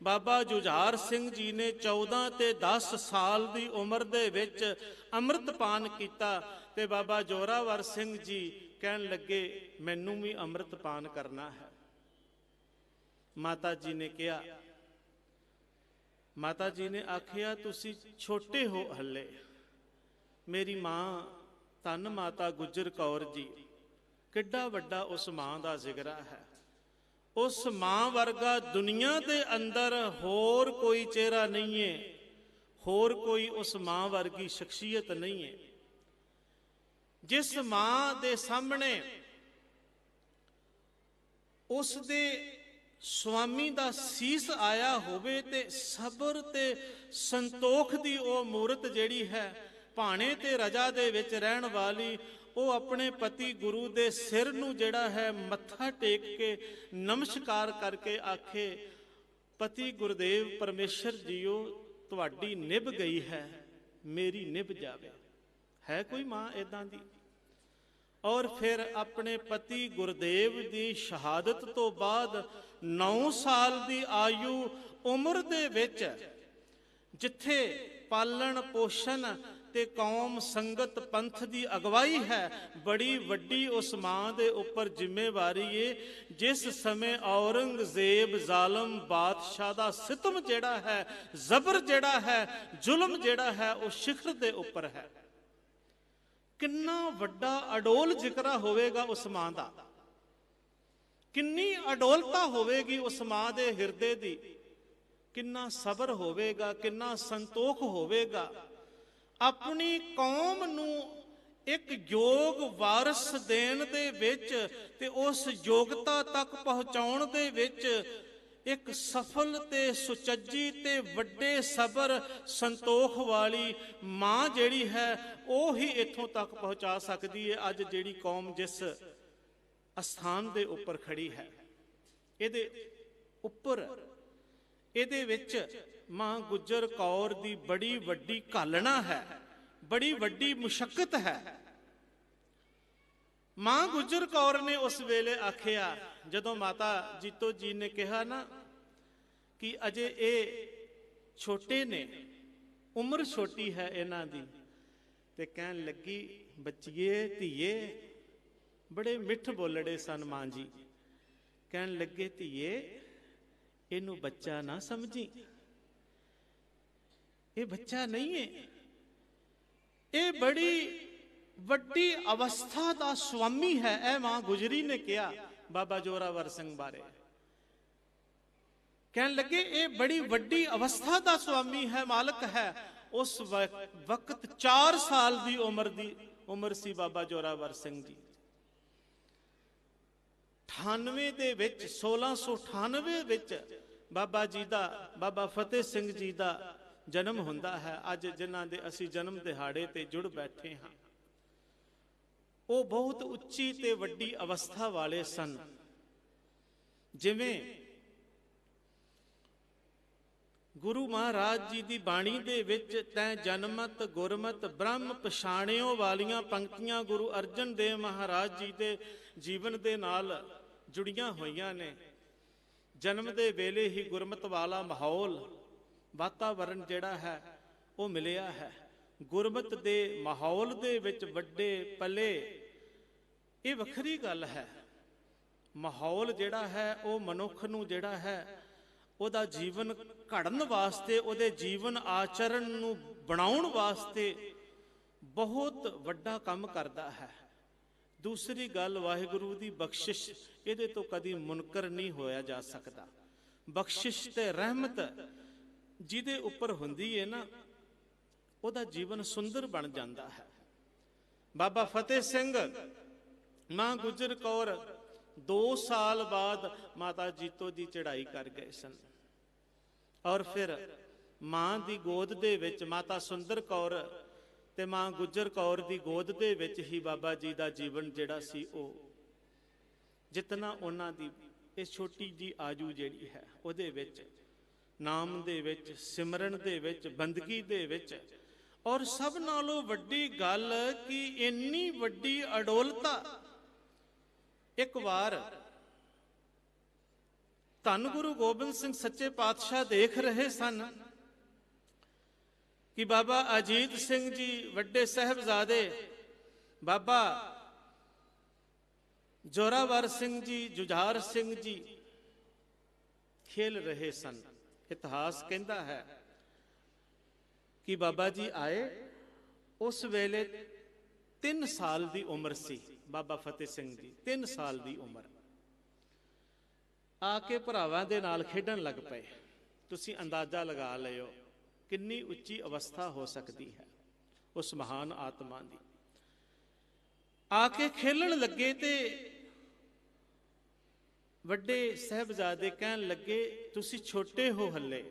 ਬਾਬਾ ਜੁਝਾਰ ਸਿੰਘ ਜੀ ਨੇ 14 ਤੇ 10 ਸਾਲ ਦੀ ਉਮਰ ਦੇ ਵਿੱਚ ਅੰਮ੍ਰਿਤਪਾਨ ਕੀਤਾ ਤੇ ਬਾਬਾ ਜੋਰਾਵਰ ਸਿੰਘ ਜੀ ਕਹਿਣ ਲੱਗੇ ਮੈਨੂੰ ਵੀ ਅੰਮ੍ਰਿਤਪਾਨ ਕਰਨਾ ਹੈ। ਮਾਤਾ ਜੀ ਨੇ ਕਿਹਾ, ਮਾਤਾ ਜੀ ਨੇ ਆਖਿਆ ਤੁਸੀਂ ਛੋਟੇ ਹੋ ਹੱਲੇ। ਮੇਰੀ ਮਾਂ ਧੰਨ ਮਾਤਾ ਗੁਜਰ ਕੌਰ ਜੀ, ਕਿੱਡਾ ਵੱਡਾ ਉਸ ਮਾਂ ਦਾ ਜ਼ਿਕਰਾ ਹੈ। ਉਸ ਮਾਂ ਵਰਗਾ ਦੁਨੀਆ ਦੇ ਅੰਦਰ ਹੋਰ ਕੋਈ ਚਿਹਰਾ ਨਹੀਂ ਹੈ, ਹੋਰ ਕੋਈ ਉਸ ਮਾਂ ਵਰਗੀ ਸ਼ਖਸੀਅਤ ਨਹੀਂ ਹੈ। ਜਿਸ ਮਾਂ ਦੇ ਸਾਹਮਣੇ ਉਸ ਦੇ ਸਵਾਮੀ ਦਾ ਸੀਸ ਆਇਆ ਹੋਵੇ ਤੇ ਸਬਰ ਤੇ ਸੰਤੋਖ ਦੀ ਉਹ ਮੂਰਤ ਜਿਹੜੀ ਹੈ, ਭਾਣੇ ਤੇ ਰਜਾ ਦੇ ਵਿੱਚ ਰਹਿਣ ਵਾਲੀ, ਉਹ ਆਪਣੇ ਪਤੀ ਗੁਰੂ ਦੇ ਸਿਰ ਨੂੰ ਜਿਹੜਾ ਹੈ ਮੱਥਾ ਟੇਕ ਕੇ ਨਮਸਕਾਰ ਕਰਕੇ ਆਖੇ ਪਤੀ ਗੁਰਦੇਵ ਪਰਮੇਸ਼ਰ ਜੀਓ ਤੁਹਾਡੀ ਨਿਭ ਗਈ ਹੈ, ਮੇਰੀ ਨਿਭ ਜਾਵੇ। ਹੈ ਕੋਈ ਮਾਂ ਇਦਾਂ ਦੀ? ਔਰ ਫਿਰ ਆਪਣੇ ਪਤੀ ਗੁਰਦੇਵ ਦੀ ਸ਼ਹਾਦਤ ਤੋਂ ਬਾਅਦ 9 ਸਾਲ ਦੀ ਆਯੂ ਉਮਰ ਦੇ ਵਿੱਚ ਜਿੱਥੇ ਪਾਲਣ ਪੋਸ਼ਣ ਤੇ ਕੌਮ ਸੰਗਤ ਪੰਥ ਦੀ ਅਗਵਾਈ ਹੈ, ਬੜੀ ਵੱਡੀ ਉਸ ਮਾਂ ਦੇ ਉੱਪਰ ਜ਼ਿੰਮੇਵਾਰੀ ਏ। ਜਿਸ ਸਮੇਂ ਔਰੰਗਜ਼ੇਬ ਜ਼ਾਲਮ ਬਾਦਸ਼ਾਹ ਦਾ ਸਿਤਮ ਜਿਹੜਾ ਹੈ, ਜ਼ਬਰ ਜਿਹੜਾ ਹੈ, ਜ਼ੁਲਮ ਜਿਹੜਾ ਹੈ, ਉਹ ਸਿਖਰ ਦੇ ਉੱਪਰ ਹੈ। ਕਿੰਨਾ ਵੱਡਾ ਅਡੋਲ ਜ਼ਿਕਰਾ ਹੋਵੇਗਾ ਉਸ ਮਾਂ ਦਾ, ਕਿੰਨੀ ਅਡੋਲਤਾ ਹੋਵੇਗੀ ਉਸ ਮਾਂ ਦੇ ਹਿਰਦੇ ਦੀ, ਕਿੰਨਾ ਸਬਰ ਹੋਵੇਗਾ, ਕਿੰਨਾ ਸੰਤੋਖ ਹੋਵੇਗਾ। ਆਪਣੀ ਕੌਮ ਨੂੰ ਇੱਕ ਯੋਗ ਵਾਰਸ ਦੇਣ ਦੇ ਵਿੱਚ ਤੇ ਉਸ ਯੋਗਤਾ ਤੱਕ ਪਹੁੰਚਾਉਣ ਦੇ ਵਿੱਚ ਇੱਕ ਸਫਲ ਤੇ ਸੁਚੱਜੀ ਤੇ ਵੱਡੇ ਸਬਰ ਸੰਤੋਖ ਵਾਲੀ ਮਾਂ ਜਿਹੜੀ ਹੈ ਉਹ ਹੀ ਇੱਥੋਂ ਤੱਕ ਪਹੁੰਚਾ ਸਕਦੀ ਹੈ। ਅੱਜ ਜਿਹੜੀ ਕੌਮ ਜਿਸ ਅਸਥਾਨ ਦੇ ਉੱਪਰ ਖੜੀ ਹੈ, ਇਹਦੇ ਉੱਪਰ ਇਹਦੇ ਵਿੱਚ ਮਾਂ ਗੁਜਰ ਕੌਰ ਦੀ ਬੜੀ ਵੱਡੀ ਘਾਲਣਾ ਹੈ, ਬੜੀ ਵੱਡੀ ਮੁਸ਼ੱਕਤ ਹੈ। ਮਾਂ ਗੁਜਰ ਕੌਰ ਨੇ ਉਸ ਵੇਲੇ ਆਖਿਆ, ਜਦੋਂ ਮਾਤਾ ਜੀਤੋ ਜੀ ਨੇ ਕਿਹਾ ਨਾ ਕਿ ਅਜੇ ਇਹ ਛੋਟੇ ਨੇ, ਉਮਰ ਛੋਟੀ ਹੈ ਇਹਨਾਂ ਦੀ, ਤੇ ਕਹਿਣ ਲੱਗੀ ਬੱਚੀਏ ਧੀਏ, ਬੜੇ ਮਿੱਠ ਬੋਲੜੇ ਸਨ ਮਾਂ ਜੀ। ਕਹਿਣ ਲੱਗੇ ਧੀਏ ਇਹਨੂੰ ਬੱਚਾ ਨਾ ਸਮਝੀ, ਇਹ ਬੱਚਾ ਨਹੀਂ ਹੈ, ਇਹ ਬੜੀ ਵੱਡੀ ਅਵਸਥਾ ਦਾ ਸੁਆਮੀ ਹੈ। ਇਹ ਮਾਂ ਗੁਜਰੀ ਨੇ ਕਿਹਾ ਬਾਬਾ ਜੋਰਾਵਰ ਸਿੰਘ ਬਾਰੇ। ਕਹਿਣ ਲੱਗੇ ਇਹ ਬੜੀ ਵੱਡੀ ਅਵਸਥਾ ਦਾ ਸੁਆਮੀ ਹੈ, ਮਾਲਕ ਹੈ। ਉਸ ਵਕਤ 4 ਸਾਲ ਦੀ ਉਮਰ ਦੀ ਉਮਰ ਸੀ ਬਾਬਾ ਜ਼ੋਰਾਵਰ ਸਿੰਘ ਜੀ। 98 ਦੇ ਵਿੱਚ 1698 ਵਿੱਚ ਬਾਬਾ ਜੀ ਦਾ, ਬਾਬਾ ਫਤਿਹ ਸਿੰਘ ਜੀ ਦਾ ਜਨਮ ਹੁੰਦਾ ਹੈ। ਅੱਜ ਜਿਨ੍ਹਾਂ ਦੇ ਅਸੀਂ ਜਨਮ ਦਿਹਾੜੇ ਤੇ ਜੁੜ ਬੈਠੇ ਹਾਂ, ਉਹ ਬਹੁਤ ਉੱਚੀ ਤੇ ਵੱਡੀ ਅਵਸਥਾ ਵਾਲੇ ਸਨ। ਜਿਵੇਂ ਗੁਰੂ ਮਹਾਰਾਜ ਜੀ ਦੀ ਬਾਣੀ ਦੇ ਵਿੱਚ ਤੈਂ ਜਨਮਤ ਗੁਰਮਤ ਬ੍ਰਹਮ ਪਛਾਣਿਓ ਵਾਲੀਆਂ ਪੰਕਤੀਆਂ ਗੁਰੂ ਅਰਜਨ ਦੇਵ ਮਹਾਰਾਜ ਜੀ ਦੇ ਜੀਵਨ ਦੇ ਨਾਲ ਜੁੜੀਆਂ ਹੋਈਆਂ ਨੇ। ਜਨਮ ਦੇ ਵੇਲੇ ਹੀ ਗੁਰਮਤ ਵਾਲਾ ਮਾਹੌਲ, ਵਾਤਾਵਰਣ ਜਿਹੜਾ ਹੈ ਉਹ ਮਿਲਿਆ ਹੈ। ਗੁਰਮਤ ਦੇ ਮਾਹੌਲ ਦੇ ਵਿੱਚ ਵੱਡੇ ਪਲੇ, ਇਹ ਵੱਖਰੀ ਗੱਲ ਹੈ। ਮਾਹੌਲ ਜਿਹੜਾ ਹੈ ਉਹ ਮਨੁੱਖ ਨੂੰ ਜਿਹੜਾ ਹੈ ਉਹਦਾ ਜੀਵਨ ਘੜਨ ਵਾਸਤੇ, ਉਹਦੇ ਜੀਵਨ ਆਚਰਣ ਨੂੰ ਬਣਾਉਣ ਵਾਸਤੇ ਬਹੁਤ ਵੱਡਾ ਕੰਮ ਕਰਦਾ ਹੈ। ਦੂਸਰੀ ਗੱਲ, ਵਾਹਿਗੁਰੂ ਦੀ ਬਖਸ਼ਿਸ਼, ਇਹਦੇ ਤੋਂ ਕਦੀ ਮੁਨਕਰ ਨਹੀਂ ਹੋਇਆ ਜਾ ਸਕਦਾ। ਬਖਸ਼ਿਸ਼ ਤੇ ਰਹਿਮਤ ਜਿਹਦੇ ਉੱਪਰ ਹੁੰਦੀ ਹੈ ਨਾ, ਉਹਦਾ ਜੀਵਨ ਸੁੰਦਰ ਬਣ ਜਾਂਦਾ ਹੈ। ਬਾਬਾ ਫਤਿਹ ਸਿੰਘ ਮਾਂ ਗੁਜਰ ਕੌਰ 2 ਸਾਲ ਬਾਅਦ ਮਾਤਾ ਜੀਤੋ ਦੀ ਚੜ੍ਹਾਈ ਕਰ ਗਏ ਸਨ, ਔਰ ਫਿਰ ਮਾਂ ਦੀ ਗੋਦ ਦੇ ਵਿੱਚ ਮਾਤਾ ਸੁੰਦਰ ਕੌਰ ਤੇ ਮਾਂ ਗੁਜਰ ਕੌਰ ਦੀ ਗੋਦ ਦੇ ਵਿੱਚ ਹੀ ਬਾਬਾ ਜੀ ਦਾ ਜੀਵਨ ਜਿਹੜਾ ਸੀ, ਉਹ ਜਿਤਨਾ ਉਹਨਾਂ ਦੀ ਇਹ ਛੋਟੀ ਜੀ ਆਜੂ ਜਿਹੜੀ ਹੈ ਉਹਦੇ ਵਿੱਚ, ਨਾਮ ਦੇ ਵਿੱਚ, ਸਿਮਰਨ ਦੇ ਵਿੱਚ, ਬੰਦਗੀ ਦੇ ਵਿੱਚ, ਔਰ ਸਭ ਨਾਲੋਂ ਵੱਡੀ ਗੱਲ ਕਿ ਇੰਨੀ ਵੱਡੀ ਅਡੋਲਤਾ। ਇੱਕ ਵਾਰ ਧੰਨ ਗੁਰੂ ਗੋਬਿੰਦ ਸਿੰਘ ਸੱਚੇ ਪਾਤਸ਼ਾਹ ਦੇਖ ਰਹੇ ਸਨ ਕਿ ਬਾਬਾ ਅਜੀਤ ਸਿੰਘ ਜੀ, ਵੱਡੇ ਸਾਹਿਬਜ਼ਾਦੇ ਬਾਬਾ ਜ਼ੋਰਾਵਰ ਸਿੰਘ ਜੀ, ਜੁਝਾਰ ਸਿੰਘ ਜੀ ਖੇਲ ਰਹੇ ਸਨ। ਇਤਿਹਾਸ ਕਹਿੰਦਾ ਹੈ ਕਿ ਬਾਬਾ ਜੀ ਆਏ, ਉਸ ਵੇਲੇ 3 ਸਾਲ ਦੀ ਉਮਰ ਸੀ ਬਾਬਾ ਫਤਿਹ ਸਿੰਘ ਜੀ, 3 ਸਾਲ ਦੀ ਉਮਰ। ਆ ਕੇ ਭਰਾਵਾਂ ਦੇ ਨਾਲ ਖੇਡਣ ਲੱਗ ਪਏ। ਤੁਸੀਂ ਅੰਦਾਜ਼ਾ ਲਗਾ ਲਿਓ ਕਿੰਨੀ ਉੱਚੀ ਅਵਸਥਾ ਹੋ ਸਕਦੀ ਹੈ ਉਸ ਮਹਾਨ ਆਤਮਾ ਦੀ। ਆ ਕੇ ਖੇਲਣ ਲੱਗੇ ਤੇ ਵੱਡੇ ਸਾਹਿਬਜ਼ਾਦੇ ਕਹਿਣ ਲੱਗੇ, ਤੁਸੀਂ ਛੋਟੇ ਹੋ ਹੱਲੇ,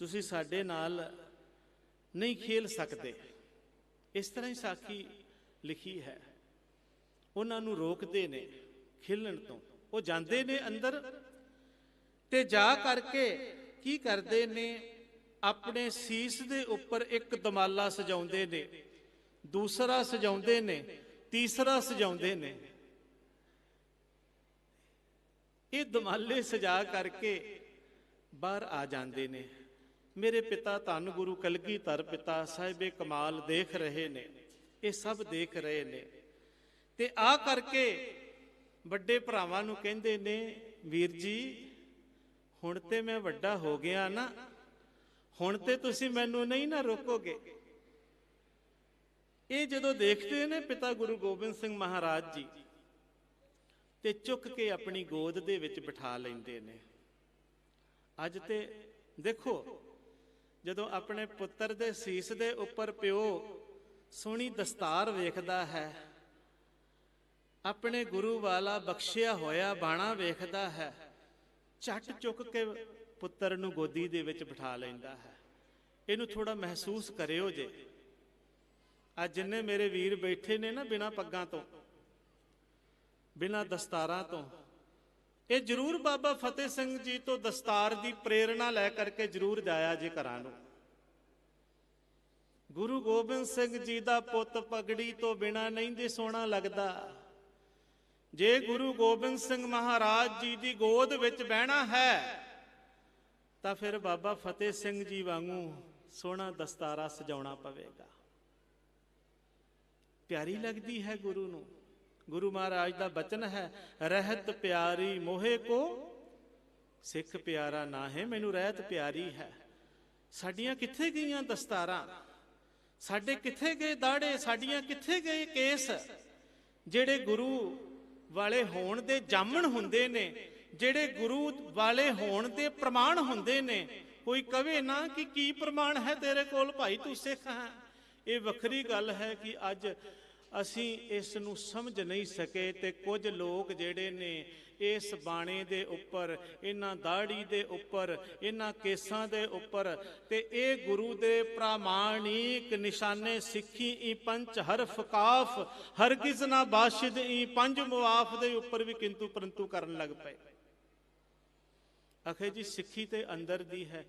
ਤੁਸੀਂ ਸਾਡੇ ਨਾਲ ਨਹੀਂ ਖੇਲ ਸਕਦੇ। ਇਸ ਤਰ੍ਹਾਂ ਹੀ ਸਾਖੀ ਲਿਖੀ ਹੈ। ਉਹਨਾਂ ਨੂੰ ਰੋਕਦੇ ਨੇ ਖੇਲਣ ਤੋਂ। ਉਹ ਜਾਂਦੇ ਨੇ ਅੰਦਰ ਤੇ ਜਾ ਕਰਕੇ ਕੀ ਕਰਦੇ ਨੇ, ਆਪਣੇ ਸੀਸ ਦੇ ਉੱਪਰ ਇੱਕ ਦਮਾਲਾ ਸਜਾਉਂਦੇ ਨੇ, ਦੂਸਰਾ ਸਜਾਉਂਦੇ ਨੇ, ਤੀਸਰਾ ਸਜਾਉਂਦੇ ਨੇ। ਇਹ ਦਮਾਲੇ ਸਜਾ ਕਰਕੇ ਬਾਹਰ ਆ ਜਾਂਦੇ ਨੇ। ਮੇਰੇ ਪਿਤਾ ਧੰਨ ਗੁਰੂ ਕਲਗੀਧਰ ਪਿਤਾ ਸਾਹਿਬੇ ਕਮਾਲ ਦੇਖ ਰਹੇ ਨੇ, ਇਹ ਸਭ ਦੇਖ ਰਹੇ ਨੇ ਤੇ ਆ ਕਰਕੇ ਵੱਡੇ ਭਰਾਵਾਂ ਨੂੰ ਕਹਿੰਦੇ ਨੇ, ਵੀਰ ਜੀ ਹੁਣ ਤੇ ਮੈਂ ਵੱਡਾ ਹੋ ਗਿਆ ਨਾ, ਹੁਣ ਤੇ ਤੁਸੀਂ ਮੈਨੂੰ ਨਹੀਂ ਨਾ ਰੋਕੋਗੇ। ਇਹ ਜਦੋਂ ਦੇਖਦੇ ਨੇ ਪਿਤਾ ਗੁਰੂ ਗੋਬਿੰਦ ਸਿੰਘ ਮਹਾਰਾਜ ਜੀ, ਤੇ ਚੁੱਕ ਕੇ ਆਪਣੀ ਗੋਦ ਦੇ ਵਿੱਚ ਬਿਠਾ ਲੈਂਦੇ ਨੇ। ਅੱਜ ਤੇ ਦੇਖੋ, ਜਦੋਂ ਆਪਣੇ ਪੁੱਤਰ ਦੇ ਸੀਸ ਦੇ ਉੱਪਰ ਪਿਓ ਸੋਹਣੀ ਦਸਤਾਰ ਵੇਖਦਾ ਹੈ, ਆਪਣੇ ਗੁਰੂ ਵਾਲਾ ਬਖਸ਼ਿਆ ਹੋਇਆ ਬਾਣਾ ਵੇਖਦਾ ਹੈ, ਝੱਟ ਚੁੱਕ ਕੇ ਪੁੱਤਰ ਨੂੰ ਗੋਦੀ ਦੇ ਵਿੱਚ ਬਿਠਾ ਲੈਂਦਾ ਹੈ। ਇਹਨੂੰ ਥੋੜਾ ਮਹਿਸੂਸ ਕਰਿਓ ਜੇ। ਅੱਜ ਜਿੰਨੇ ਮੇਰੇ ਵੀਰ ਬੈਠੇ ਨੇ ਨਾ ਬਿਨਾਂ ਪੱਗਾਂ ਤੋਂ, ਬਿਨਾਂ ਦਸਤਾਰਾਂ ਤੋਂ, ਇਹ ਜ਼ਰੂਰ ਬਾਬਾ ਫਤਿਹ ਸਿੰਘ ਜੀ ਤੋਂ ਦਸਤਾਰ ਦੀ ਪ੍ਰੇਰਣਾ ਲੈ ਕਰਕੇ ਜ਼ਰੂਰ ਜਾਇਆ ਜੇ ਘਰਾਂ ਨੂੰ। ਗੁਰੂ ਗੋਬਿੰਦ ਸਿੰਘ ਜੀ ਦਾ ਪੁੱਤ ਪਗੜੀ ਤੋਂ ਬਿਨਾਂ ਨਹੀਂ ਦੇ ਸੋਹਣਾ ਲੱਗਦਾ। ਜੇ ਗੁਰੂ ਗੋਬਿੰਦ ਸਿੰਘ ਮਹਾਰਾਜ ਜੀ ਦੀ ਗੋਦ ਵਿੱਚ ਬਹਿਣਾ ਹੈ ਤਾਂ ਫਿਰ ਬਾਬਾ ਫਤਿਹ ਸਿੰਘ ਜੀ ਵਾਂਗੂ ਸੋਹਣਾ ਦਸਤਾਰਾ ਸਜਾਉਣਾ ਪਵੇਗਾ। ਪਿਆਰੀ ਲੱਗਦੀ ਹੈ ਗੁਰੂ ਨੂੰ। ਗੁਰੂ ਮਹਾਰਾਜ ਦਾ ਬਚਨ ਹੈ, ਰਹਿਤ ਪਿਆਰੀ ਮੋਹੇ ਕੋ ਸਿੱਖ ਪਿਆਰਾ ਨਾ ਹੈ। ਮੈਨੂੰ ਰਹਿਤ ਪਿਆਰੀ ਹੈ। ਸਾਡੀਆਂ ਕਿੱਥੇ ਗਈਆਂ ਦਸਤਾਰਾਂ, ਸਾਡੇ ਕਿੱਥੇ ਗਏ ਦਾੜੇ, ਸਾਡੀਆਂ ਕਿੱਥੇ ਗਏ ਕੇਸ, ਜਿਹੜੇ ਗੁਰੂ ਵਾਲੇ ਹੋਣ ਦੇ ਜਾਮਣ ਹੁੰਦੇ ਨੇ, ਜਿਹੜੇ ਗੁਰੂ ਵਾਲੇ ਹੋਣ ਦੇ ਪ੍ਰਮਾਣ ਹੁੰਦੇ ਨੇ। ਕੋਈ ਕਵੇ ਨਾ ਕਿ ਕੀ ਪ੍ਰਮਾਣ ਹੈ ਤੇਰੇ ਕੋਲ ਭਾਈ, ਤੂੰ ਸਿੱਖ ਹੈ। ਇਹ ਵੱਖਰੀ ਗੱਲ ਹੈ ਕਿ ਅੱਜ ਅਸੀਂ ਇਸ ਨੂੰ ਸਮਝ ਨਹੀਂ ਸਕੇ ਤੇ ਕੁਝ ਲੋਕ ਜਿਹੜੇ ਨੇ ਇਸ ਬਾਣੇ ਦੇ ਉੱਪਰ, ਇਹਨਾਂ ਦਾੜੀ ਦੇ ਉੱਪਰ, ਇਹਨਾਂ ਕੇਸਾਂ ਦੇ ਉੱਪਰ ਤੇ ਇਹ ਗੁਰੂ ਦੇ ਪ੍ਰਾਮਾਣਿਕ ਨਿਸ਼ਾਨੇ ਸਿੱਖੀ ਈ ਪੰਜ ਹਰਫ ਕਾਫ ਹਰਗਿਜ਼ ਨਾ ਬਾਸ਼ਿਦ ਈ ਪੰਜ ਮੁਆਫ ਦੇ ਉੱਪਰ ਵੀ ਕਿੰਤੂ ਪਰੰਤੂ ਕਰਨ ਲੱਗ ਪਏ। ਆਖੇ ਜੀ ਸਿੱਖੀ ਤੇ ਅੰਦਰ ਦੀ ਹੈ।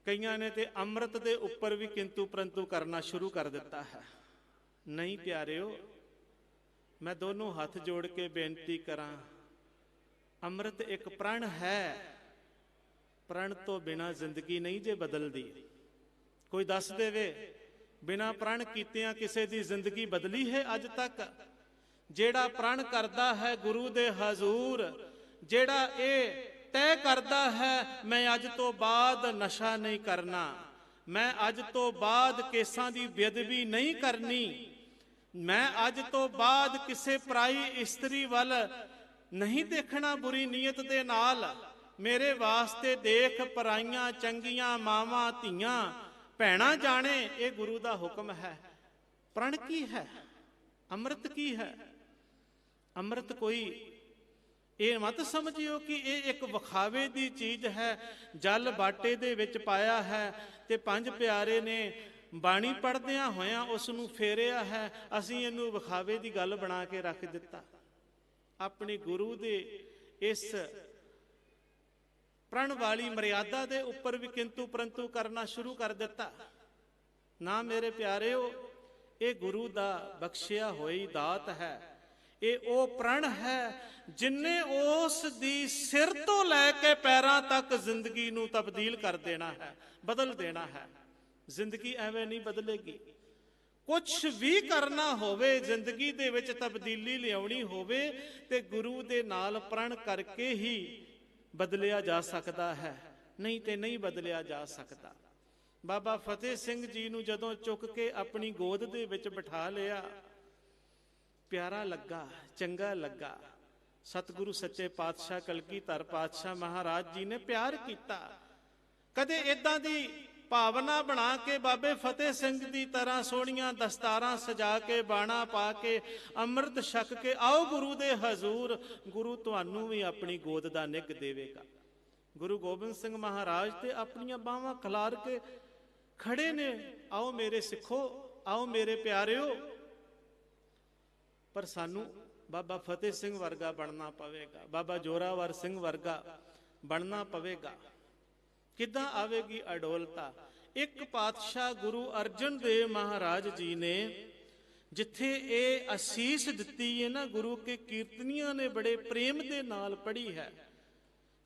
ਕਈਆਂ ਨੇ ਤੇ ਅੰਮ੍ਰਿਤ ਦੇ ਉੱਪਰ ਵੀ ਕਿੰਤੂ ਪਰੰਤੂ ਕਰਨਾ ਸ਼ੁਰੂ ਕਰ ਦਿੱਤਾ ਹੈ। ਨਹੀਂ ਪਿਆਰਿਓ, ਮੈਂ ਦੋਨੋਂ ਹੱਥ ਜੋੜ ਕੇ ਬੇਨਤੀ ਕਰਾਂ, ਅੰਮ੍ਰਿਤ ਇੱਕ ਪ੍ਰਣ ਹੈ। ਪ੍ਰਣ ਤੋਂ ਬਿਨਾਂ ਜ਼ਿੰਦਗੀ ਨਹੀਂ ਜੇ ਬਦਲਦੀ। ਕੋਈ ਦੱਸ ਦੇਵੇ ਬਿਨਾਂ ਪ੍ਰਣ ਕੀਤਿਆਂ ਕਿਸੇ ਦੀ ਜ਼ਿੰਦਗੀ ਬਦਲੀ ਹੈ ਅੱਜ ਤੱਕ? ਜਿਹੜਾ ਪ੍ਰਣ ਕਰਦਾ ਹੈ ਗੁਰੂ ਦੇ ਹਜ਼ੂਰ, ਜਿਹੜਾ ਇਹ ਤੈਅ ਕਰਦਾ ਹੈ ਮੈਂ ਅੱਜ ਤੋਂ ਬਾਅਦ ਨਸ਼ਾ ਨਹੀਂ ਕਰਨਾ, ਮੈਂ ਅੱਜ ਤੋਂ ਬਾਅਦ ਕੇਸਾਂ ਦੀ ਬੇਅਦਬੀ ਨਹੀਂ ਕਰਨੀ, ਮੈਂ ਅੱਜ ਤੋਂ ਬਾਅਦ ਕਿਸੇ ਪਰਾਈ ਇਸਤਰੀ ਵੱਲ ਨਹੀਂ ਦੇਖਣਾ ਬੁਰੀ ਨੀਅਤ ਦੇ ਨਾਲ, ਮੇਰੇ ਵਾਸਤੇ ਦੇਖ ਪਰਾਈਆਂ ਚੰਗੀਆਂ ਮਾਵਾਂ ਧੀਆਂ ਭੈਣਾਂ ਜਾਣੇ, ਇਹ ਗੁਰੂ ਦਾ ਹੁਕਮ ਹੈ। ਪ੍ਰਣ ਕੀ ਹੈ? ਅੰਮ੍ਰਿਤ ਕੀ ਹੈ? ਅੰਮ੍ਰਿਤ ਕੋਈ ਇਹ ਮਤ ਸਮਝਿਓ ਕਿ ਇਹ ਇੱਕ ਵਿਖਾਵੇ ਦੀ ਚੀਜ਼ ਹੈ। ਜਲ ਬਾਟੇ ਦੇ ਵਿੱਚ ਪਾਇਆ ਹੈ ਤੇ ਪੰਜ ਪਿਆਰੇ ਨੇ ਬਾਣੀ ਪੜ੍ਹਦਿਆਂ ਹੋਇਆਂ ਉਸ ਨੂੰ ਫੇਰਿਆ ਹੈ। ਅਸੀਂ ਇਹਨੂੰ ਵਿਖਾਵੇ ਦੀ ਗੱਲ ਬਣਾ ਕੇ ਰੱਖ ਦਿੱਤਾ। ਆਪਣੀ ਗੁਰੂ ਦੇ ਇਸ ਪ੍ਰਣ ਵਾਲੀ ਮਰਿਆਦਾ ਦੇ ਉੱਪਰ ਵੀ ਕਿੰਤੂ ਪਰੰਤੂ ਕਰਨਾ ਸ਼ੁਰੂ ਕਰ ਦਿੱਤਾ। ਨਾ ਮੇਰੇ ਪਿਆਰਿਓ, ਇਹ ਗੁਰੂ ਦਾ ਬਖਸ਼ਿਆ ਹੋਈ ਦਾਤ ਹੈ। ਇਹ ਉਹ ਪ੍ਰਣ ਹੈ ਜਿਨਨੇ ਉਸ ਦੀ ਸਿਰ ਤੋਂ ਲੈ ਕੇ ਪੈਰਾਂ ਤੱਕ ਜ਼ਿੰਦਗੀ ਨੂੰ ਤਬਦੀਲ ਕਰ ਦੇਣਾ ਹੈ, ਬਦਲ ਦੇਣਾ ਹੈ। ਜ਼ਿੰਦਗੀ ਐਵੇਂ ਨਹੀਂ ਬਦਲੇਗੀ। ਕੁਛ ਵੀ ਕਰਨਾ ਹੋਵੇ, ਜ਼ਿੰਦਗੀ ਦੇ ਵਿੱਚ ਤਬਦੀਲੀ ਲਿਆਉਣੀ ਹੋਵੇ ਤੇ ਗੁਰੂ ਦੇ ਨਾਲ ਪ੍ਰਣ ਕਰਕੇ ਹੀ ਬਦਲਿਆ ਜਾ ਸਕਦਾ ਹੈ, ਨਹੀਂ ਤੇ ਨਹੀਂ ਬਦਲਿਆ ਜਾ ਸਕਦਾ। ਬਾਬਾ ਫਤਿਹ ਸਿੰਘ ਜੀ ਨੂੰ ਜਦੋਂ ਚੁੱਕ ਕੇ ਆਪਣੀ ਗੋਦ ਦੇ ਵਿੱਚ ਬਿਠਾ ਲਿਆ, ਪਿਆਰਾ ਲੱਗਾ, ਚੰਗਾ ਲੱਗਾ। ਸਤਿਗੁਰੂ ਸੱਚੇ ਪਾਤਸ਼ਾਹ ਕਲਗੀਧਰ ਪਾਤਸ਼ਾਹ ਮਹਾਰਾਜ ਜੀ ਨੇ ਪਿਆਰ ਕੀਤਾ। ਕਦੇ ਇਦਾਂ ਦੀ ਭਾਵਨਾ ਬਣਾ ਕੇ ਬਾਬੇ ਫਤਿਹ ਸਿੰਘ ਦੀ ਤਰ੍ਹਾਂ ਸੋਹਣੀਆਂ ਦਸਤਾਰਾਂ ਸਜਾ ਕੇ ਬਾਣਾ ਪਾ ਕੇ ਅੰਮ੍ਰਿਤ ਛਕ ਕੇ ਆਓ ਗੁਰੂ ਦੇ ਹਜ਼ੂਰ, ਗੁਰੂ ਤੁਹਾਨੂੰ ਵੀ ਆਪਣੀ ਗੋਦ ਦਾ ਨਿੱਘ ਦੇਵੇਗਾ। ਗੁਰੂ ਗੋਬਿੰਦ ਸਿੰਘ ਮਹਾਰਾਜ ਤੇ ਆਪਣੀਆਂ ਬਾਹਾਂ ਖਿਲਾਰ ਕੇ ਖੜੇ ਨੇ, ਆਓ ਮੇਰੇ ਸਿੱਖੋ, ਆਓ ਮੇਰੇ ਪਿਆਰਿਓ। ਪਰ ਸਾਨੂੰ ਬਾਬਾ ਫਤਿਹ ਸਿੰਘ ਵਰਗਾ ਬਣਨਾ ਪਵੇਗਾ, ਬਾਬਾ ਜੋਰਾਵਰ ਸਿੰਘ ਵਰਗਾ ਬਣਨਾ ਪਵੇਗਾ। ਕਿੱਦਾਂ ਆਵੇਗੀ ਅਡੋਲਤਾ? ਇੱਕ ਪਾਤਸ਼ਾਹ ਗੁਰੂ ਅਰਜਨ ਦੇਵ ਮਹਾਰਾਜ ਜੀ ਨੇ ਜਿੱਥੇ ਇਹ ਅਸੀਸ ਦਿੱਤੀ ਹੈ ਨਾ, ਗੁਰੂ ਕੇ ਕੀਰਤਨੀਆਂ ਨੇ ਬੜੇ ਪ੍ਰੇਮ ਦੇ ਨਾਲ ਪੜ੍ਹੀ ਹੈ।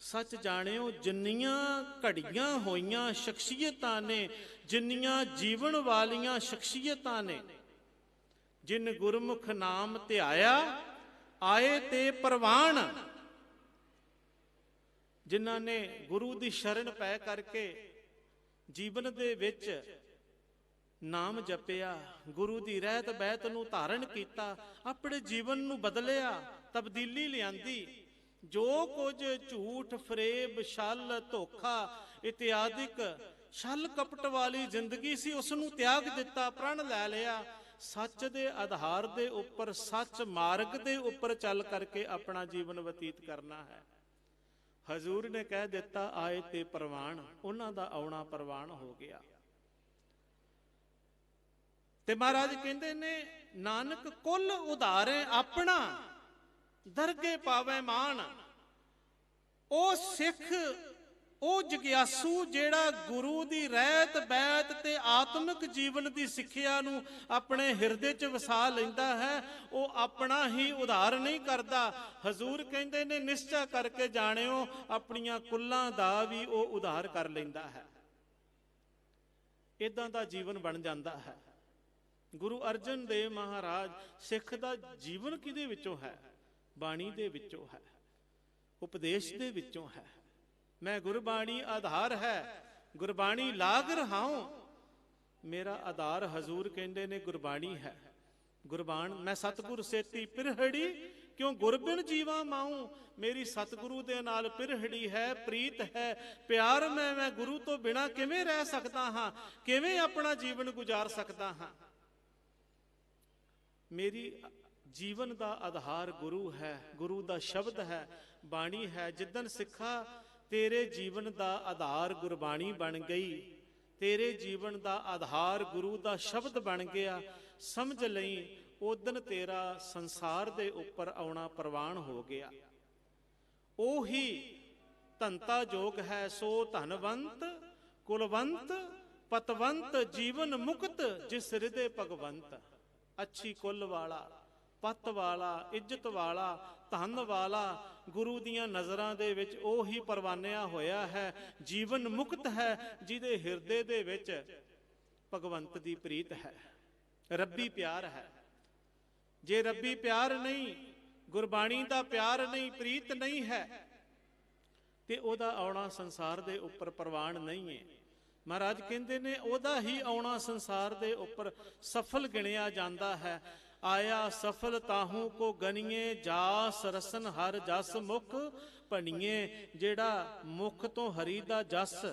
ਸੱਚ ਜਾਣਿਓ, ਜਿੰਨੀਆਂ ਘੜੀਆਂ ਹੋਈਆਂ ਸ਼ਖਸੀਅਤਾਂ ਨੇ, ਜਿੰਨੀਆਂ ਜੀਵਨ ਵਾਲੀਆਂ ਸ਼ਖਸੀਅਤਾਂ ਨੇ, ਜਿਨ ਗੁਰਮੁਖ ਨਾਮ ਧਿਆਇਆ ਆਏ ਤੇ ਪ੍ਰਵਾਨ, ਜਿਨ੍ਹਾਂ ਨੇ ਗੁਰੂ ਦੀ ਸ਼ਰਨ ਪੈ ਕਰਕੇ ਜੀਵਨ ਦੇ ਵਿੱਚ ਨਾਮ ਜਪਿਆ, ਗੁਰੂ ਦੀ ਰਹਿਤ ਬਹਿਤ ਨੂੰ ਧਾਰਨ ਕੀਤਾ, ਆਪਣੇ ਜੀਵਨ ਨੂੰ ਬਦਲਿਆ, ਤਬਦੀਲੀ ਲਿਆਂਦੀ। ਜੋ ਕੁਝ ਝੂਠ, ਫਰੇਬ, ਛਲ, ਧੋਖਾ ਇਤਿਆਦਿਕ ਛਲ ਕਪਟ ਵਾਲੀ ਜ਼ਿੰਦਗੀ ਸੀ, ਉਸ ਨੂੰ ਤਿਆਗ ਦਿੱਤਾ, ਪ੍ਰਣ ਲੈ ਲਿਆ। ਸੱਚ ਦੇ ਆਧਾਰ ਦੇ ਉੱਪਰ, ਸੱਚ ਮਾਰਗ ਦੇ ਉੱਪਰ ਚੱਲ ਕਰਕੇ ਆਪਣਾ ਜੀਵਨ ਬਤੀਤ ਕਰਨਾ ਹੈ। ਹਜ਼ੂਰ ਨੇ ਕਹਿ ਦਿੱਤਾ ਆਏ ਤੇ ਪ੍ਰਵਾਨ, ਉਹਨਾਂ ਦਾ ਆਉਣਾ ਪ੍ਰਵਾਨ ਹੋ ਗਿਆ। ਤੇ ਮਹਾਰਾਜ ਕਹਿੰਦੇ ਨੇ ਨਾਨਕ ਕੁੱਲ ਉਧਾਰੇ ਆਪਣਾ, ਦਰਗੇ ਪਾਵੇ ਮਾਨ। ਉਹ ਸਿੱਖ, ਉਹ ਜਗਿਆਸੂ ਜਿਹੜਾ ਗੁਰੂ ਦੀ ਰਹਿਤ ਬੈਤ ਤੇ ਆਤਮਿਕ ਜੀਵਨ ਦੀ ਸਿੱਖਿਆ ਨੂੰ ਆਪਣੇ ਹਿਰਦੇ 'ਚ ਵਸਾ ਲੈਂਦਾ ਹੈ, ਉਹ ਆਪਣਾ ਹੀ ਉਧਾਰ ਨਹੀਂ ਕਰਦਾ। ਹਜ਼ੂਰ ਕਹਿੰਦੇ ਨੇ ਨਿਸ਼ਚਾ ਕਰਕੇ ਜਾਣਿਓ, ਆਪਣੀਆਂ ਕੁੱਲਾਂ ਦਾ ਵੀ ਉਹ ਉਧਾਰ ਕਰ ਲੈਂਦਾ ਹੈ। ਇਦਾਂ ਦਾ ਜੀਵਨ ਬਣ ਜਾਂਦਾ ਹੈ। ਗੁਰੂ ਅਰਜਨ ਦੇਵ ਮਹਾਰਾਜ, ਸਿੱਖ ਦਾ ਜੀਵਨ ਕਿਹਦੇ ਵਿੱਚੋਂ ਹੈ? ਬਾਣੀ ਦੇ ਵਿੱਚੋਂ ਹੈ, ਉਪਦੇਸ਼ ਦੇ ਵਿੱਚੋਂ ਹੈ। ਮੈਂ ਗੁਰਬਾਣੀ ਆਧਾਰ ਹੈ, ਗੁਰਬਾਣੀ ਲਾਗ ਰਹਾਉ, ਮੇਰਾ ਆਧਾਰ ਹਜ਼ੂਰ ਕਹਿੰਦੇ ਨੇ ਗੁਰਬਾਣੀ ਹੈ। ਗੁਰਬਾਣ ਮੈਂ ਸਤਿਗੁਰ ਸੇਤੀ ਪਿਰਹੜੀ, ਕਿਉਂ ਗੁਰਬਿਨ ਜੀਵਾ ਮਾਉ। ਮੇਰੀ ਸਤਿਗੁਰੂ ਦੇ ਨਾਲ ਪਿਰਹੜੀ ਹੈ, ਪ੍ਰੀਤ ਹੈ, ਪਿਆਰ। ਮੈਂ ਗੁਰੂ ਤੋਂ ਬਿਨਾਂ ਕਿਵੇਂ ਰਹਿ ਸਕਦਾ ਹਾਂ, ਕਿਵੇਂ ਆਪਣਾ ਜੀਵਨ ਗੁਜ਼ਾਰ ਸਕਦਾ ਹਾਂ? ਮੇਰੀ ਜੀਵਨ ਦਾ ਆਧਾਰ ਗੁਰੂ ਹੈ, ਗੁਰੂ ਦਾ ਸ਼ਬਦ ਹੈ, ਬਾਣੀ ਹੈ। ਜਿੱਦਣ ਸਿੱਖਾ ਤੇਰੇ ਜੀਵਨ ਦਾ ਆਧਾਰ ਗੁਰਬਾਣੀ ਬਣ ਗਈ, ਤੇਰੇ ਜੀਵਨ ਦਾ ਆਧਾਰ ਗੁਰੂ ਦਾ ਸ਼ਬਦ ਬਣ ਗਿਆ, ਸਮਝ ਲਈ ਉਦਨ ਤੇਰਾ ਸੰਸਾਰ ਦੇ ਉੱਪਰ ਆਉਣਾ ਪ੍ਰਵਾਨ ਹੋ ਗਿਆ। ਉਹੀ ਧੰਤਾ ਜੋਗ ਹੈ ਸੋ ਧਨਵੰਤ, ਕੁਲਵੰਤ ਪਤਵੰਤ, ਜੀਵਨ ਮੁਕਤ ਜਿਸ ਹਿਰਦੇ ਭਗਵੰਤ। ਅੱਛੀ ਕੁੱਲ ਵਾਲਾ, ਪਤ ਵਾਲਾ, ਇੱਜ਼ਤ ਵਾਲਾ, ਧਨ ਵਾਲਾ, ਗੁਰੂ ਦੀਆਂ ਨਜ਼ਰਾਂ ਦੇ ਵਿੱਚ ਉਹੀ ਪਰਵਾਨਿਆ ਹੋਇਆ ਹੈ, ਜੀਵਨ ਮੁਕਤ ਹੈ, ਜਿਹਦੇ ਹਿਰਦੇ ਦੇ ਵਿੱਚ ਭਗਵੰਤ ਦੀ ਪ੍ਰੀਤ ਹੈ, ਰੱਬੀ ਪਿਆਰ ਹੈ। ਜੇ ਰੱਬੀ ਪਿਆਰ ਨਹੀਂ, ਗੁਰਬਾਣੀ ਦਾ ਪਿਆਰ ਨਹੀਂ, ਪ੍ਰੀਤ ਨਹੀਂ ਹੈ, ਤੇ ਉਹਦਾ ਆਉਣਾ ਸੰਸਾਰ ਦੇ ਉੱਪਰ ਪ੍ਰਵਾਨ ਨਹੀਂ ਹੈ। ਮਹਾਰਾਜ ਕਹਿੰਦੇ ਨੇ ਉਹਦਾ ਹੀ ਆਉਣਾ ਸੰਸਾਰ ਦੇ ਉੱਪਰ ਸਫਲ ਗਿਣਿਆ ਜਾਂਦਾ ਹੈ। ਆਇਆ ਸਫਲ ਤਾਹੂ ਕੋ ਗਣੀਏ, ਜਾਸ ਰਸਨ ਹਰ ਜਸ ਮੁਖ ਭਣੀਏ। ਜਿਹੜਾ ਮੁਖ ਤੋਂ ਹਰੀ ਦਾ ਜਸ,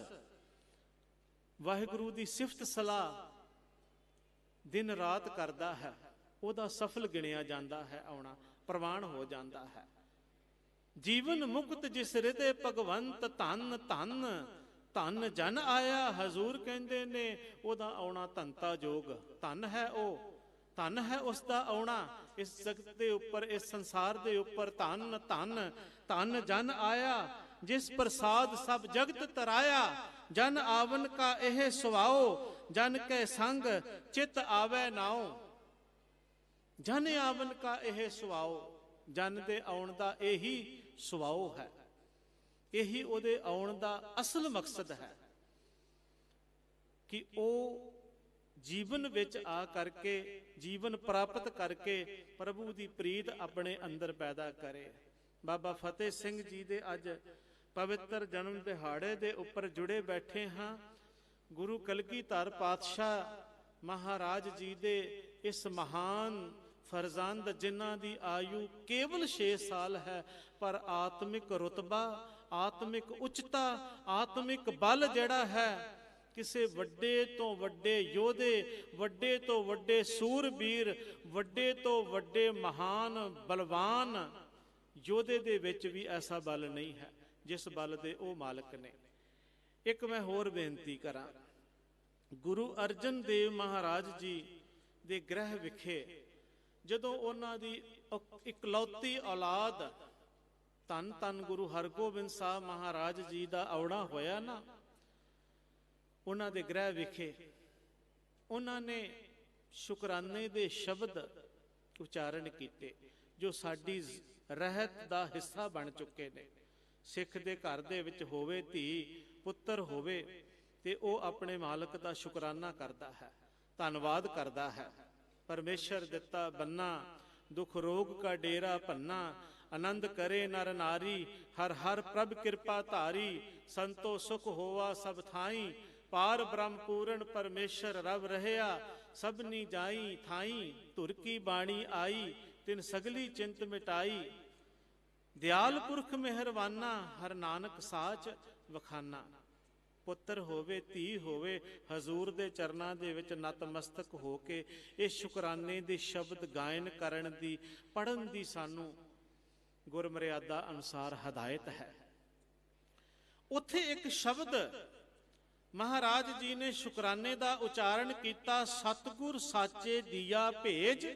ਵਾਹਿਗੁਰੂ ਦੀ ਸਿਫਤ ਸਲਾਹ ਦਿਨ ਰਾਤ ਕਰਦਾ ਹੈ, ਉਹਦਾ ਸਫਲ ਗਿਣਿਆ ਜਾਂਦਾ ਹੈ, ਆਉਣਾ ਪ੍ਰਵਾਨ ਹੋ ਜਾਂਦਾ ਹੈ। ਜੀਵਨ ਮੁਕਤ ਜਿਸ ਹਿਰਦੇ ਭਗਵੰਤ, ਧਨ ਧਨ ਧਨ ਜਨ ਆਇਆ। ਹਜ਼ੂਰ ਕਹਿੰਦੇ ਨੇ ਉਹਦਾ ਆਉਣਾ ਧੰਤਾ ਜੋਗ, ਧਨ ਹੈ ਉਹ, ਧਨ ਹੈ ਉਸ ਦਾ ਆਉਣਾ ਇਸ ਜਗਤ ਦੇ ਉੱਪਰ, ਇਸ ਸੰਸਾਰ ਦੇ ਉੱਪਰ। ਧਨ ਧਨ ਧਨ ਜਨ ਆਇਆ, ਜਿਸ ਪ੍ਰਸਾਦ ਸਭ ਜਗਤ ਤਰਾਇਆ। ਜਨ ਆਵਨ ਕਾ ਇਹ ਸੁਭਾਓ, ਜਨ ਕੈ ਸੰਗ ਚਿਤ ਆਵੈ ਨਾਉ। ਜਨ ਆਵਨ ਕਾ ਇਹ ਸੁਭਾਓ, ਜਨ ਦੇ ਆਉਣ ਦਾ ਇਹੀ ਸੁਭਾਓ ਹੈ, ਇਹੀ ਉਹਦੇ ਆਉਣ ਦਾ ਅਸਲ ਮਕਸਦ ਹੈ ਕਿ ਉਹ ਜੀਵਨ ਵਿੱਚ ਆ ਕਰਕੇ, ਜੀਵਨ ਪ੍ਰਾਪਤ ਕਰਕੇ ਪ੍ਰਭੂ ਦੀ ਪ੍ਰੀਤ ਆਪਣੇ ਅੰਦਰ ਪੈਦਾ ਕਰੇ। ਬਾਬਾ ਫਤਿਹ ਸਿੰਘ ਜੀ ਦੇ ਅੱਜ ਪਵਿੱਤਰ ਜਨਮ ਦਿਹਾੜੇ ਦੇ ਉੱਪਰ ਜੁੜੇ ਬੈਠੇ ਹਾਂ। ਗੁਰੂ ਕਲਗੀਧਰ ਪਾਤਸ਼ਾਹ ਮਹਾਰਾਜ ਜੀ ਦੇ ਇਸ ਮਹਾਨ ਫਰਜ਼ੰਦ, ਜਿਨ੍ਹਾਂ ਦੀ ਆਯੂ ਕੇਵਲ 6 ਸਾਲ ਹੈ, ਪਰ ਆਤਮਿਕ ਰੁਤਬਾ, ਆਤਮਿਕ ਉੱਚਤਾ, ਆਤਮਿਕ ਬਲ ਜਿਹੜਾ ਹੈ, ਕਿਸੇ ਵੱਡੇ ਤੋਂ ਵੱਡੇ ਯੋਧੇ, ਵੱਡੇ ਤੋਂ ਵੱਡੇ ਸੂਰਬੀਰ, ਵੱਡੇ ਤੋਂ ਵੱਡੇ ਮਹਾਨ ਬਲਵਾਨ ਯੋਧੇ ਦੇ ਵਿੱਚ ਵੀ ਐਸਾ ਬਲ ਨਹੀਂ ਹੈ ਜਿਸ ਬਲ ਦੇ ਉਹ ਮਾਲਕ ਨੇ। ਇੱਕ ਮੈਂ ਹੋਰ ਬੇਨਤੀ ਕਰਾਂ, ਗੁਰੂ ਅਰਜਨ ਦੇਵ ਮਹਾਰਾਜ ਜੀ ਦੇ ਗ੍ਰਹਿ ਵਿਖੇ ਜਦੋਂ ਉਹਨਾਂ ਦੀ ਇਕਲੌਤੀ ਔਲਾਦ ਧੰਨ ਧੰਨ ਗੁਰੂ ਹਰਗੋਬਿੰਦ ਸਾਹਿਬ ਮਹਾਰਾਜ ਜੀ ਦਾ ਆਉਣਾ ਹੋਇਆ ਨਾ, ਉਹਨਾਂ ਦੇ ਗ੍ਰਹਿ ਵਿਖੇ ਉਹਨਾਂ ਨੇ ਸ਼ੁਕਰਾਨੇ ਦੇ ਸ਼ਬਦ ਉਚਾਰਨ ਕੀਤੇ ਜੋ ਸਾਡੀ ਰਹਿਤ ਦਾ ਹਿੱਸਾ ਬਣ ਚੁੱਕੇ ਨੇ। ਸਿੱਖ ਦੇ ਘਰ ਦੇ ਵਿੱਚ ਹੋਵੇ ਧੀ ਪੁੱਤਰ ਹੋਵੇ ਤੇ ਉਹ ਆਪਣੇ ਮਾਲਕ ਦਾ ਸ਼ੁਕਰਾਨਾ ਕਰਦਾ ਹੈ, ਧੰਨਵਾਦ ਕਰਦਾ ਹੈ। ਪਰਮੇਸ਼ਰ ਦਿੱਤਾ ਬੰਨਾ, ਦੁਖ ਰੋਗ ਕਾ ਡੇਰਾ ਭੰਨਾ। ਆਨੰਦ ਕਰੇ ਨਰ ਨਾਰੀ, ਹਰ ਹਰ ਪ੍ਰਭ ਕਿਰਪਾ ਧਾਰੀ। ਸੰਤੋ ਸੁਖ ਹੋਵਾ ਸਭ ਥਾਈ, ਪਾਰ ਬ੍ਰਹਮ ਪੂਰਨ ਪਰਮੇਸ਼ਰ ਰਵ ਰਹਿਆ। ਸਭਨੀ ਜਾਈ ਥਾਈ, ਧੁਰ ਕੀ ਬਾਣੀ ਆਈ। ਤਿਨ ਸਗਲੀ ਚਿੰਤ ਮਿਟਾਈ। ਦਿਆਲ ਪੁਰਖ ਮਿਹਰਵਾਨਾ, ਹਰ ਨਾਨਕ ਸਾਚ ਵਖਾਨਾ। ਪੁੱਤਰ ਹੋਵੇ ਧੀ ਹੋਵੇ, ਹਜ਼ੂਰ ਦੇ ਚਰਨਾਂ ਦੇ ਵਿੱਚ ਨਤਮਸਤਕ ਹੋ ਕੇ ਇਹ ਸ਼ੁਕਰਾਨੇ ਦੇ ਸ਼ਬਦ ਗਾਇਨ ਕਰਨ ਦੀ, ਪੜ੍ਹਨ ਦੀ ਸਾਨੂੰ ਗੁਰਮਰਿਆਦਾ ਅਨੁਸਾਰ ਹਦਾਇਤ ਹੈ। ਉੱਥੇ ਇੱਕ ਸ਼ਬਦ ਮਹਾਰਾਜ ਜੀ ਨੇ ਸ਼ੁਕਰਾਨੇ ਦਾ ਉਚਾਰਨ ਕੀਤਾ, ਸਤਿਗੁਰ ਸਾਚੇ ਦੀਆ ਭੇਜ,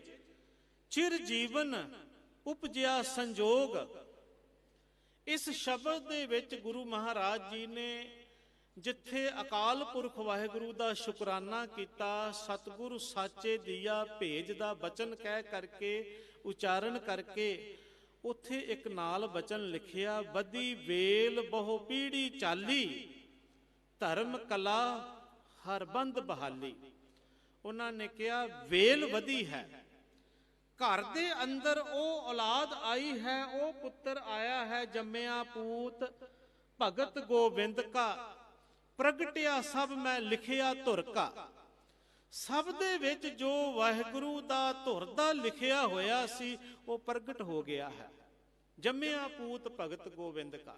ਚਿਰ ਜੀਵਨ ਉਪਜਿਆ ਸੰਜੋਗ। ਇਸ ਸ਼ਬਦ ਦੇ ਵਿੱਚ ਗੁਰੂ ਮਹਾਰਾਜ ਜੀ ਨੇ ਜਿੱਥੇ ਅਕਾਲ ਪੁਰਖ ਵਾਹਿਗੁਰੂ ਦਾ ਸ਼ੁਕਰਾਨਾ ਕੀਤਾ, ਸਤਿਗੁਰੂ ਸਾਚੇ ਦੀਆ ਭੇਜ ਦਾ ਬਚਨ ਕਹਿ ਕਰਕੇ, ਉਚਾਰਨ ਕਰਕੇ, ਉੱਥੇ ਇੱਕ ਨਾਲ ਬਚਨ ਲਿਖਿਆ, ਬਦੀ ਵੇਲ ਬਹੁ ਪੀੜੀ ਚਾਲੀ, ਧਰਮ ਕਲਾ ਹਰ ਬੰਦ ਬਹਾਲੀ। ਉਹਨਾਂ ਨੇ ਕਿਹਾ ਵੇਲ ਵਧੀ ਹੈ, ਘਰ ਦੇ ਅੰਦਰ ਉਹ ਔਲਾਦ ਆਈ ਹੈ, ਉਹ ਪੁੱਤਰ ਆਇਆ ਹੈ, ਜੰਮਿਆ ਪੂਤ ਭਗਤ ਗੋਬਿੰਦ ਕਾ, ਪ੍ਰਗਟਿਆ ਸਭ ਮੈਂ ਲਿਖਿਆ ਧੁਰ ਕਾ। ਸਭ ਦੇ ਵਿੱਚ ਜੋ ਵਾਹਿਗੁਰੂ ਦਾ ਧੁਰ ਦਾ ਲਿਖਿਆ ਹੋਇਆ ਸੀ ਉਹ ਪ੍ਰਗਟ ਹੋ ਗਿਆ ਹੈ। ਜੰਮਿਆ ਪੂਤ ਭਗਤ ਗੋਬਿੰਦ ਕਾ,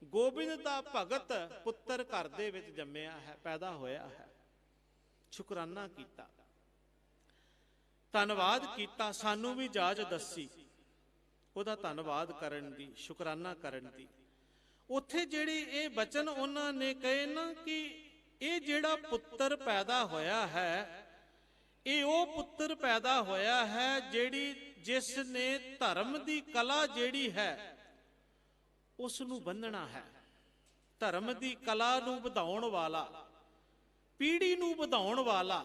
ਗੋਬਿੰਦ ਦਾ ਭਗਤ ਪੁੱਤਰ ਘਰ ਦੇ ਵਿੱਚ ਜੰਮਿਆ ਹੈ, ਪੈਦਾ ਹੋਇਆ ਹੈ। ਸ਼ੁਕਰਾਨਾ ਕੀਤਾ। ਧੰਨਵਾਦ ਕੀਤਾ, ਸਾਨੂੰ ਵੀ ਜਾਚ ਦੱਸੀ ਉਹਦਾ ਧੰਨਵਾਦ ਕਰਨ ਦੀ, ਸ਼ੁਕਰਾਨਾ ਕਰਨ ਦੀ। ਉੱਥੇ ਜਿਹੜੇ ਇਹ ਬਚਨ ਉਹਨਾਂ ਨੇ ਕਹੇ ਨਾ ਕਿ ਇਹ ਜਿਹੜਾ ਪੁੱਤਰ ਪੈਦਾ ਹੋਇਆ ਹੈ, ਇਹ ਉਹ ਪੁੱਤਰ ਪੈਦਾ ਹੋਇਆ ਹੈ ਜਿਸ ਨੇ ਧਰਮ ਦੀ ਕਲਾ ਜਿਹੜੀ ਹੈ ਉਸ ਨੂੰ ਬੰਨਣਾ ਹੈ। ਧਰਮ ਦੀ ਕਲਾ ਨੂੰ ਵਧਾਉਣ ਵਾਲਾ, ਪੀੜ੍ਹੀ ਨੂੰ ਵਧਾਉਣ ਵਾਲਾ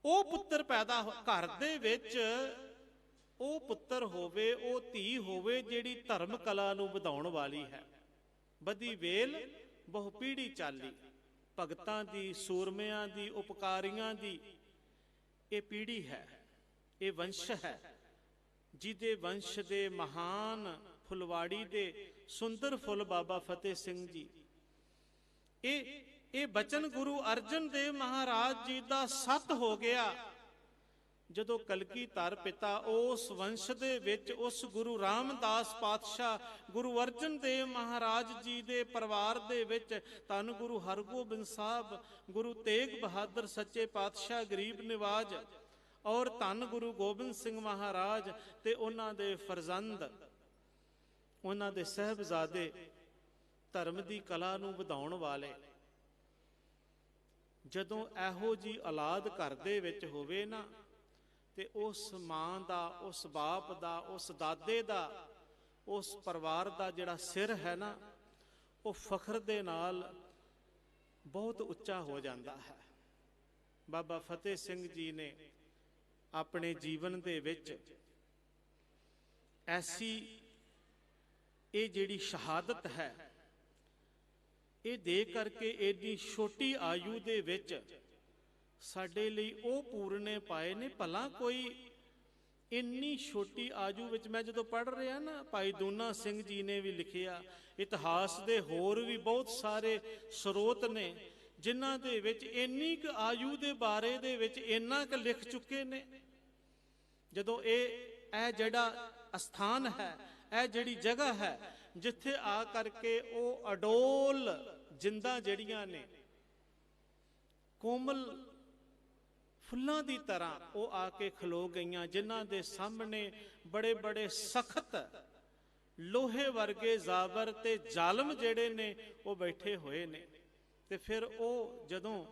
ਉਹ ਪੁੱਤਰ ਪੈਦਾ ਘਰ ਦੇ ਵਿੱਚ ਉਹ ਪੁੱਤਰ ਹੋਵੇ, ਉਹ ਧੀ ਹੋਵੇ ਜਿਹੜੀ ਧਰਮ ਕਲਾ ਨੂੰ ਵਧਾਉਣ ਵਾਲੀ ਹੈ। ਬਦੀ ਵੇਲ ਬਹੁ ਪੀੜ੍ਹੀ ਚਾਲੀ, ਭਗਤਾਂ ਦੀ, ਸੂਰਮਿਆਂ ਦੀ, ਉਪਕਾਰੀਆਂ ਦੀ ਇਹ ਪੀੜ੍ਹੀ ਹੈ, ਇਹ ਵੰਸ਼ ਹੈ, ਜਿਹਦੇ ਵੰਸ਼ ਦੇ ਮਹਾਨ ਫੁਲਵਾੜੀ ਦੇ ਸੁੰਦਰ ਫੁੱਲ ਬਾਬਾ ਫਤਿਹ ਸਿੰਘ ਜੀ। ਇਹ ਬਚਨ ਗੁਰੂ ਅਰਜਨ ਦੇਵ ਮਹਾਰਾਜ ਜੀ ਦਾ ਸੱਤ ਹੋ ਗਿਆ ਜਦੋਂ ਕਲਗੀਧਰ ਪਿਤਾ ਉਸ ਵੰਸ਼ ਦੇ ਵਿੱਚ ਉਸ ਗੁਰੂ ਰਾਮਦਾਸ ਪਾਤਸ਼ਾਹ, ਗੁਰੂ ਅਰਜਨ ਦੇਵ ਮਹਾਰਾਜ ਜੀ ਦੇ ਪਰਿਵਾਰ ਦੇ ਵਿੱਚ ਧੰਨ ਗੁਰੂ ਹਰਗੋਬਿੰਦ ਸਾਹਿਬ, ਗੁਰੂ ਤੇਗ ਬਹਾਦਰ ਸੱਚੇ ਪਾਤਸ਼ਾਹ ਗਰੀਬ ਨਿਵਾਜ ਔਰ ਧੰਨ ਗੁਰੂ ਗੋਬਿੰਦ ਸਿੰਘ ਮਹਾਰਾਜ ਤੇ ਉਹਨਾਂ ਦੇ ਫਰਜ਼ੰਦ, ਉਹਨਾਂ ਦੇ ਸਾਹਿਬਜ਼ਾਦੇ, ਧਰਮ ਦੀ ਕਲਾ ਨੂੰ ਵਧਾਉਣ ਵਾਲੇ, ਜਦੋਂ ਇਹੋ ਜੀ ਔਲਾਦ ਘਰ ਦੇ ਵਿੱਚ ਹੋਵੇ ਨਾ ਤੇ ਉਸ ਮਾਂ ਦਾ, ਉਸ ਬਾਪ ਦਾ, ਉਸ ਦਾਦੇ ਦਾ, ਉਸ ਪਰਿਵਾਰ ਦਾ ਜਿਹੜਾ ਸਿਰ ਹੈ ਨਾ ਉਹ ਫਖਰ ਦੇ ਨਾਲ ਬਹੁਤ ਉੱਚਾ ਹੋ ਜਾਂਦਾ ਹੈ। ਬਾਬਾ ਫਤਿਹ ਸਿੰਘ ਜੀ ਨੇ ਆਪਣੇ ਜੀਵਨ ਦੇ ਵਿੱਚ ਐਸੀ ਇਹ ਜਿਹੜੀ ਸ਼ਹਾਦਤ ਹੈ ਇਹ ਦੇ ਕਰਕੇ ਏਡੀ ਛੋਟੀ ਆਯੂ ਦੇ ਵਿੱਚ ਸਾਡੇ ਲਈ ਉਹ ਪੂਰਨੇ ਪਾਏ ਨੇ। ਭਲਾ ਕੋਈ ਇੰਨੀ ਛੋਟੀ ਆਯੂ ਵਿੱਚ, ਮੈਂ ਜਦੋਂ ਪੜ੍ਹ ਰਿਹਾ ਨਾ, ਭਾਈ ਦੂਨਾ ਸਿੰਘ ਜੀ ਨੇ ਵੀ ਲਿਖਿਆ, ਇਤਿਹਾਸ ਦੇ ਹੋਰ ਵੀ ਬਹੁਤ ਸਾਰੇ ਸਰੋਤ ਨੇ ਜਿਨ੍ਹਾਂ ਦੇ ਵਿੱਚ ਇੰਨੀ ਕੁ ਆਯੂ ਦੇ ਬਾਰੇ ਦੇ ਵਿੱਚ ਇੰਨਾ ਕੁ ਲਿਖ ਚੁੱਕੇ ਨੇ। ਜਦੋਂ ਇਹ ਜਿਹੜਾ ਅਸਥਾਨ ਹੈ, ਇਹ ਜਿਹੜੀ ਜਗ੍ਹਾ ਹੈ ਜਿੱਥੇ ਆ ਕਰਕੇ ਉਹ ਅਡੋਲ ਜਿੰਦਾਂ ਜਿਹੜੀਆਂ ਨੇ ਕੋਮਲ ਫੁੱਲਾਂ ਦੀ ਤਰ੍ਹਾਂ ਉਹ ਆ ਕੇ ਖਲੋ ਗਈਆਂ, ਜਿਨ੍ਹਾਂ ਦੇ ਸਾਹਮਣੇ ਬੜੇ ਬੜੇ ਸਖਤ ਲੋਹੇ ਵਰਗੇ ਜ਼ਾਬਰ ਤੇ ਜ਼ਾਲਮ ਜਿਹੜੇ ਨੇ ਉਹ ਬੈਠੇ ਹੋਏ ਨੇ। ਤੇ ਫਿਰ ਉਹ ਜਦੋਂ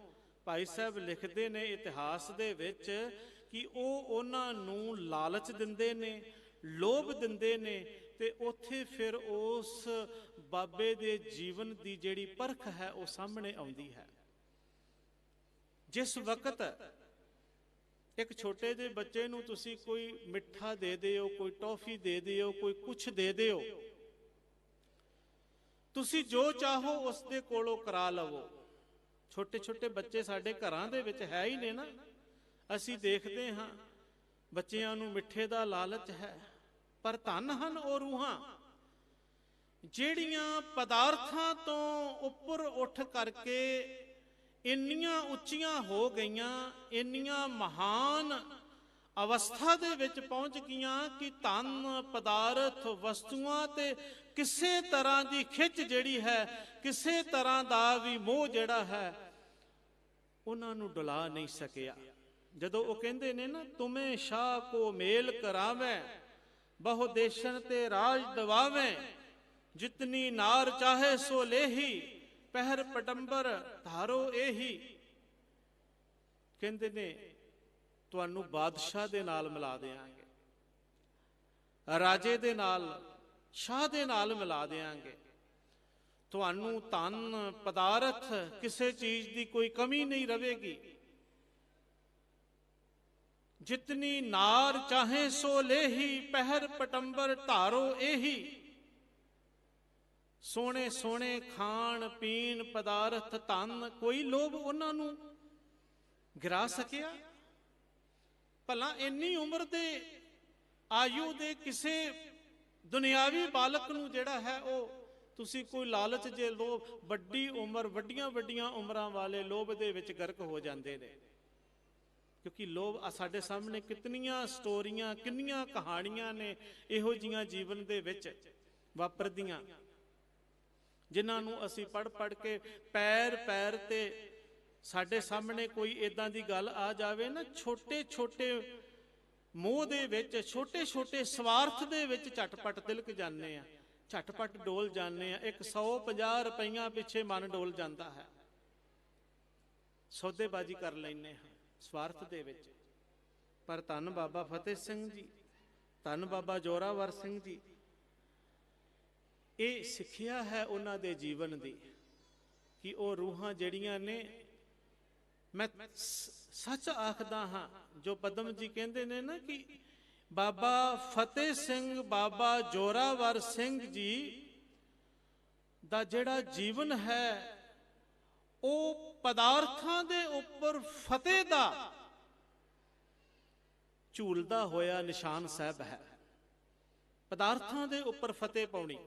ਭਾਈ ਸਾਹਿਬ ਲਿਖਦੇ ਨੇ ਇਤਿਹਾਸ ਦੇ ਵਿੱਚ ਕਿ ਉਹ ਉਹਨਾਂ ਨੂੰ ਲਾਲਚ ਦਿੰਦੇ ਨੇ, ਲੋਭ ਦਿੰਦੇ ਨੇ, ਤੇ ਉੱਥੇ ਫਿਰ ਉਸ ਬਾਬੇ ਦੇ ਜੀਵਨ ਦੀ ਜਿਹੜੀ ਪਰਖ ਹੈ ਉਹ ਸਾਹਮਣੇ ਆਉਂਦੀ ਹੈ। ਜਿਸ ਵਕਤ ਇੱਕ ਛੋਟੇ ਜਿਹੇ ਬੱਚੇ ਨੂੰ ਤੁਸੀਂ ਕੋਈ ਮਿੱਠਾ ਦੇ ਦਿਓ, ਕੋਈ ਟੌਫੀ ਦੇ ਦਿਓ, ਕੋਈ ਕੁਛ ਦੇ ਦਿਓ, ਤੁਸੀਂ ਜੋ ਚਾਹੋ ਉਸ ਦੇ ਕੋਲੋਂ ਕਰਾ ਲਵੋ। ਛੋਟੇ ਛੋਟੇ ਬੱਚੇ ਸਾਡੇ ਘਰਾਂ ਦੇ ਵਿੱਚ ਹੈ ਹੀ ਨੇ ਨਾ, ਅਸੀਂ ਦੇਖਦੇ ਹਾਂ ਬੱਚਿਆਂ ਨੂੰ ਮਿੱਠੇ ਦਾ ਲਾਲਚ ਹੈ। ਪਰ ਧਨ ਹਨ ਉਹ ਰੂਹਾਂ ਜਿਹੜੀਆਂ ਪਦਾਰਥਾਂ ਤੋਂ ਉੱਪਰ ਉੱਠ ਕਰਕੇ ਇੰਨੀਆਂ ਉੱਚੀਆਂ ਹੋ ਗਈਆਂ, ਇੰਨੀਆਂ ਮਹਾਨ ਅਵਸਥਾ ਦੇ ਵਿੱਚ ਪਹੁੰਚ ਗਈਆਂ ਕਿ ਧਨ, ਪਦਾਰਥ, ਵਸਤੂਆਂ ਤੇ ਕਿਸੇ ਤਰ੍ਹਾਂ ਦੀ ਖਿੱਚ ਜਿਹੜੀ ਹੈ, ਕਿਸੇ ਤਰ੍ਹਾਂ ਦਾ ਵੀ ਮੋਹ ਜਿਹੜਾ ਹੈ ਉਹਨਾਂ ਨੂੰ ਡੁਲਾ ਨਹੀਂ ਸਕਿਆ। ਜਦੋਂ ਉਹ ਕਹਿੰਦੇ ਨੇ ਨਾ, ਤੁਮੇ ਸ਼ਾਹ ਕੋ ਮੇਲ ਕਰਾਵੇਂ, ਬਹੁ ਦੇਸ਼ਨ ਤੇ ਰਾਜ ਦਵਾਵੇਂ, ਜਿਤਨੀ ਨਾਰ ਚਾਹੇ ਸੋ ਲੇਹੀ, ਪਹਿਰ ਪਟੰਬਰ ਧਾਰੋ ਇਹੀ। ਕਹਿੰਦੇ ਨੇ ਤੁਹਾਨੂੰ ਬਾਦਸ਼ਾਹ ਦੇ ਨਾਲ ਮਿਲਾ ਦਿਆਂਗੇ, ਰਾਜੇ ਦੇ ਨਾਲ, ਸ਼ਾਹ ਦੇ ਨਾਲ ਮਿਲਾ ਦਿਆਂਗੇ, ਤੁਹਾਨੂੰ ਧਨ ਪਦਾਰਥ ਕਿਸੇ ਚੀਜ਼ ਦੀ ਕੋਈ ਕਮੀ ਨਹੀਂ ਰਵੇਗੀ। ਜਿਤਨੀ ਨਾਰ ਚਾਹੇ ਸੋ ਲੇਹੀ, ਪਹਿਰ ਪਟੰਬਰ ਧਾਰੋ ਇਹੀ। ਸੋਹਣੇ ਸੋਹਣੇ ਖਾਣ ਪੀਣ ਪਦਾਰਥ, ਧਨ, ਕੋਈ ਲੋਭ ਉਹਨਾਂ ਨੂੰ ਗਿਰਾ ਸਕਿਆ? ਭਲਾ ਇੰਨੀ ਉਮਰ ਦੇ ਆਯੂ ਦੇ ਕਿਸੇ ਦੁਨਿਆਵੀ ਬਾਲਕ ਨੂੰ ਜਿਹੜਾ ਹੈ ਉਹ ਤੁਸੀਂ ਕੋਈ ਲਾਲਚ ਜੇ ਲੋਭ, ਵੱਡੀ ਉਮਰ, ਵੱਡੀਆਂ ਵੱਡੀਆਂ ਉਮਰਾਂ ਵਾਲੇ ਲੋਭ ਦੇ ਵਿੱਚ ਗਰਕ ਹੋ ਜਾਂਦੇ ਨੇ। ਕਿਉਂਕਿ ਲੋਭ ਸਾਡੇ ਸਾਹਮਣੇ ਕਿਤਨੀਆਂ ਸਟੋਰੀਆਂ, ਕਿੰਨੀਆਂ ਕਹਾਣੀਆਂ ਨੇ ਇਹੋ ਜੀਆਂ ਜੀਵਨ ਦੇ ਵਿੱਚ ਵਾਪਰਦੀਆਂ, ਜਿਨ੍ਹਾਂ ਨੂੰ ਅਸੀਂ ਪੜ੍ਹ ਪੜ੍ਹ ਕੇ ਪੈਰ ਪੈਰ ਤੇ ਸਾਡੇ ਸਾਹਮਣੇ ਕੋਈ ਇਦਾਂ ਦੀ ਗੱਲ ਆ ਜਾਵੇ ਨਾ, ਛੋਟੇ ਛੋਟੇ ਮੋਹ ਦੇ ਵਿੱਚ, ਛੋਟੇ ਛੋਟੇ ਸਵਾਰਥ ਦੇ ਵਿੱਚ ਝਟਪਟ ਤਿਲਕ ਜਾਂਦੇ ਆ, ਝਟਪਟ ਡੋਲ ਜਾਂਦੇ ਆ। 150 ਰੁਪਈਆ ਪਿੱਛੇ ਮਨ ਡੋਲ ਜਾਂਦਾ ਹੈ, ਸੌਦੇਬਾਜ਼ੀ ਕਰ ਲੈਂਦੇ ਹਾਂ ਸਵਾਰਥ ਦੇ ਵਿੱਚ। ਪਰ ਧੰਨ ਬਾਬਾ ਫਤਿਹ ਸਿੰਘ ਜੀ, ਧੰਨ ਬਾਬਾ ਜੋਰਾਵਰ ਸਿੰਘ ਜੀ, ਇਹ ਸਿੱਖਿਆ ਹੈ ਉਹਨਾਂ ਦੇ ਜੀਵਨ ਦੀ ਕਿ ਉਹ ਰੂਹਾਂ ਜਿਹੜੀਆਂ ਨੇ, ਮੈਂ ਸੱਚ ਆਖਦਾ ਹਾਂ ਜੋ ਪਦਮ ਜੀ ਕਹਿੰਦੇ ਨੇ ਨਾ ਕਿ ਬਾਬਾ ਫਤਿਹ ਸਿੰਘ, ਬਾਬਾ ਜੋਰਾਵਰ ਸਿੰਘ ਜੀ ਦਾ ਜਿਹੜਾ ਜੀਵਨ ਹੈ ਉਹ ਪਦਾਰਥਾਂ ਦੇ ਉੱਪਰ ਫਤਿਹ ਦਾ ਝੂਲਦਾ ਹੋਇਆ ਨਿਸ਼ਾਨ ਸਾਹਿਬ ਹੈ। ਪਦਾਰਥਾਂ ਦੇ ਉੱਪਰ ਫਤਿਹ ਪਾਉਣੀ,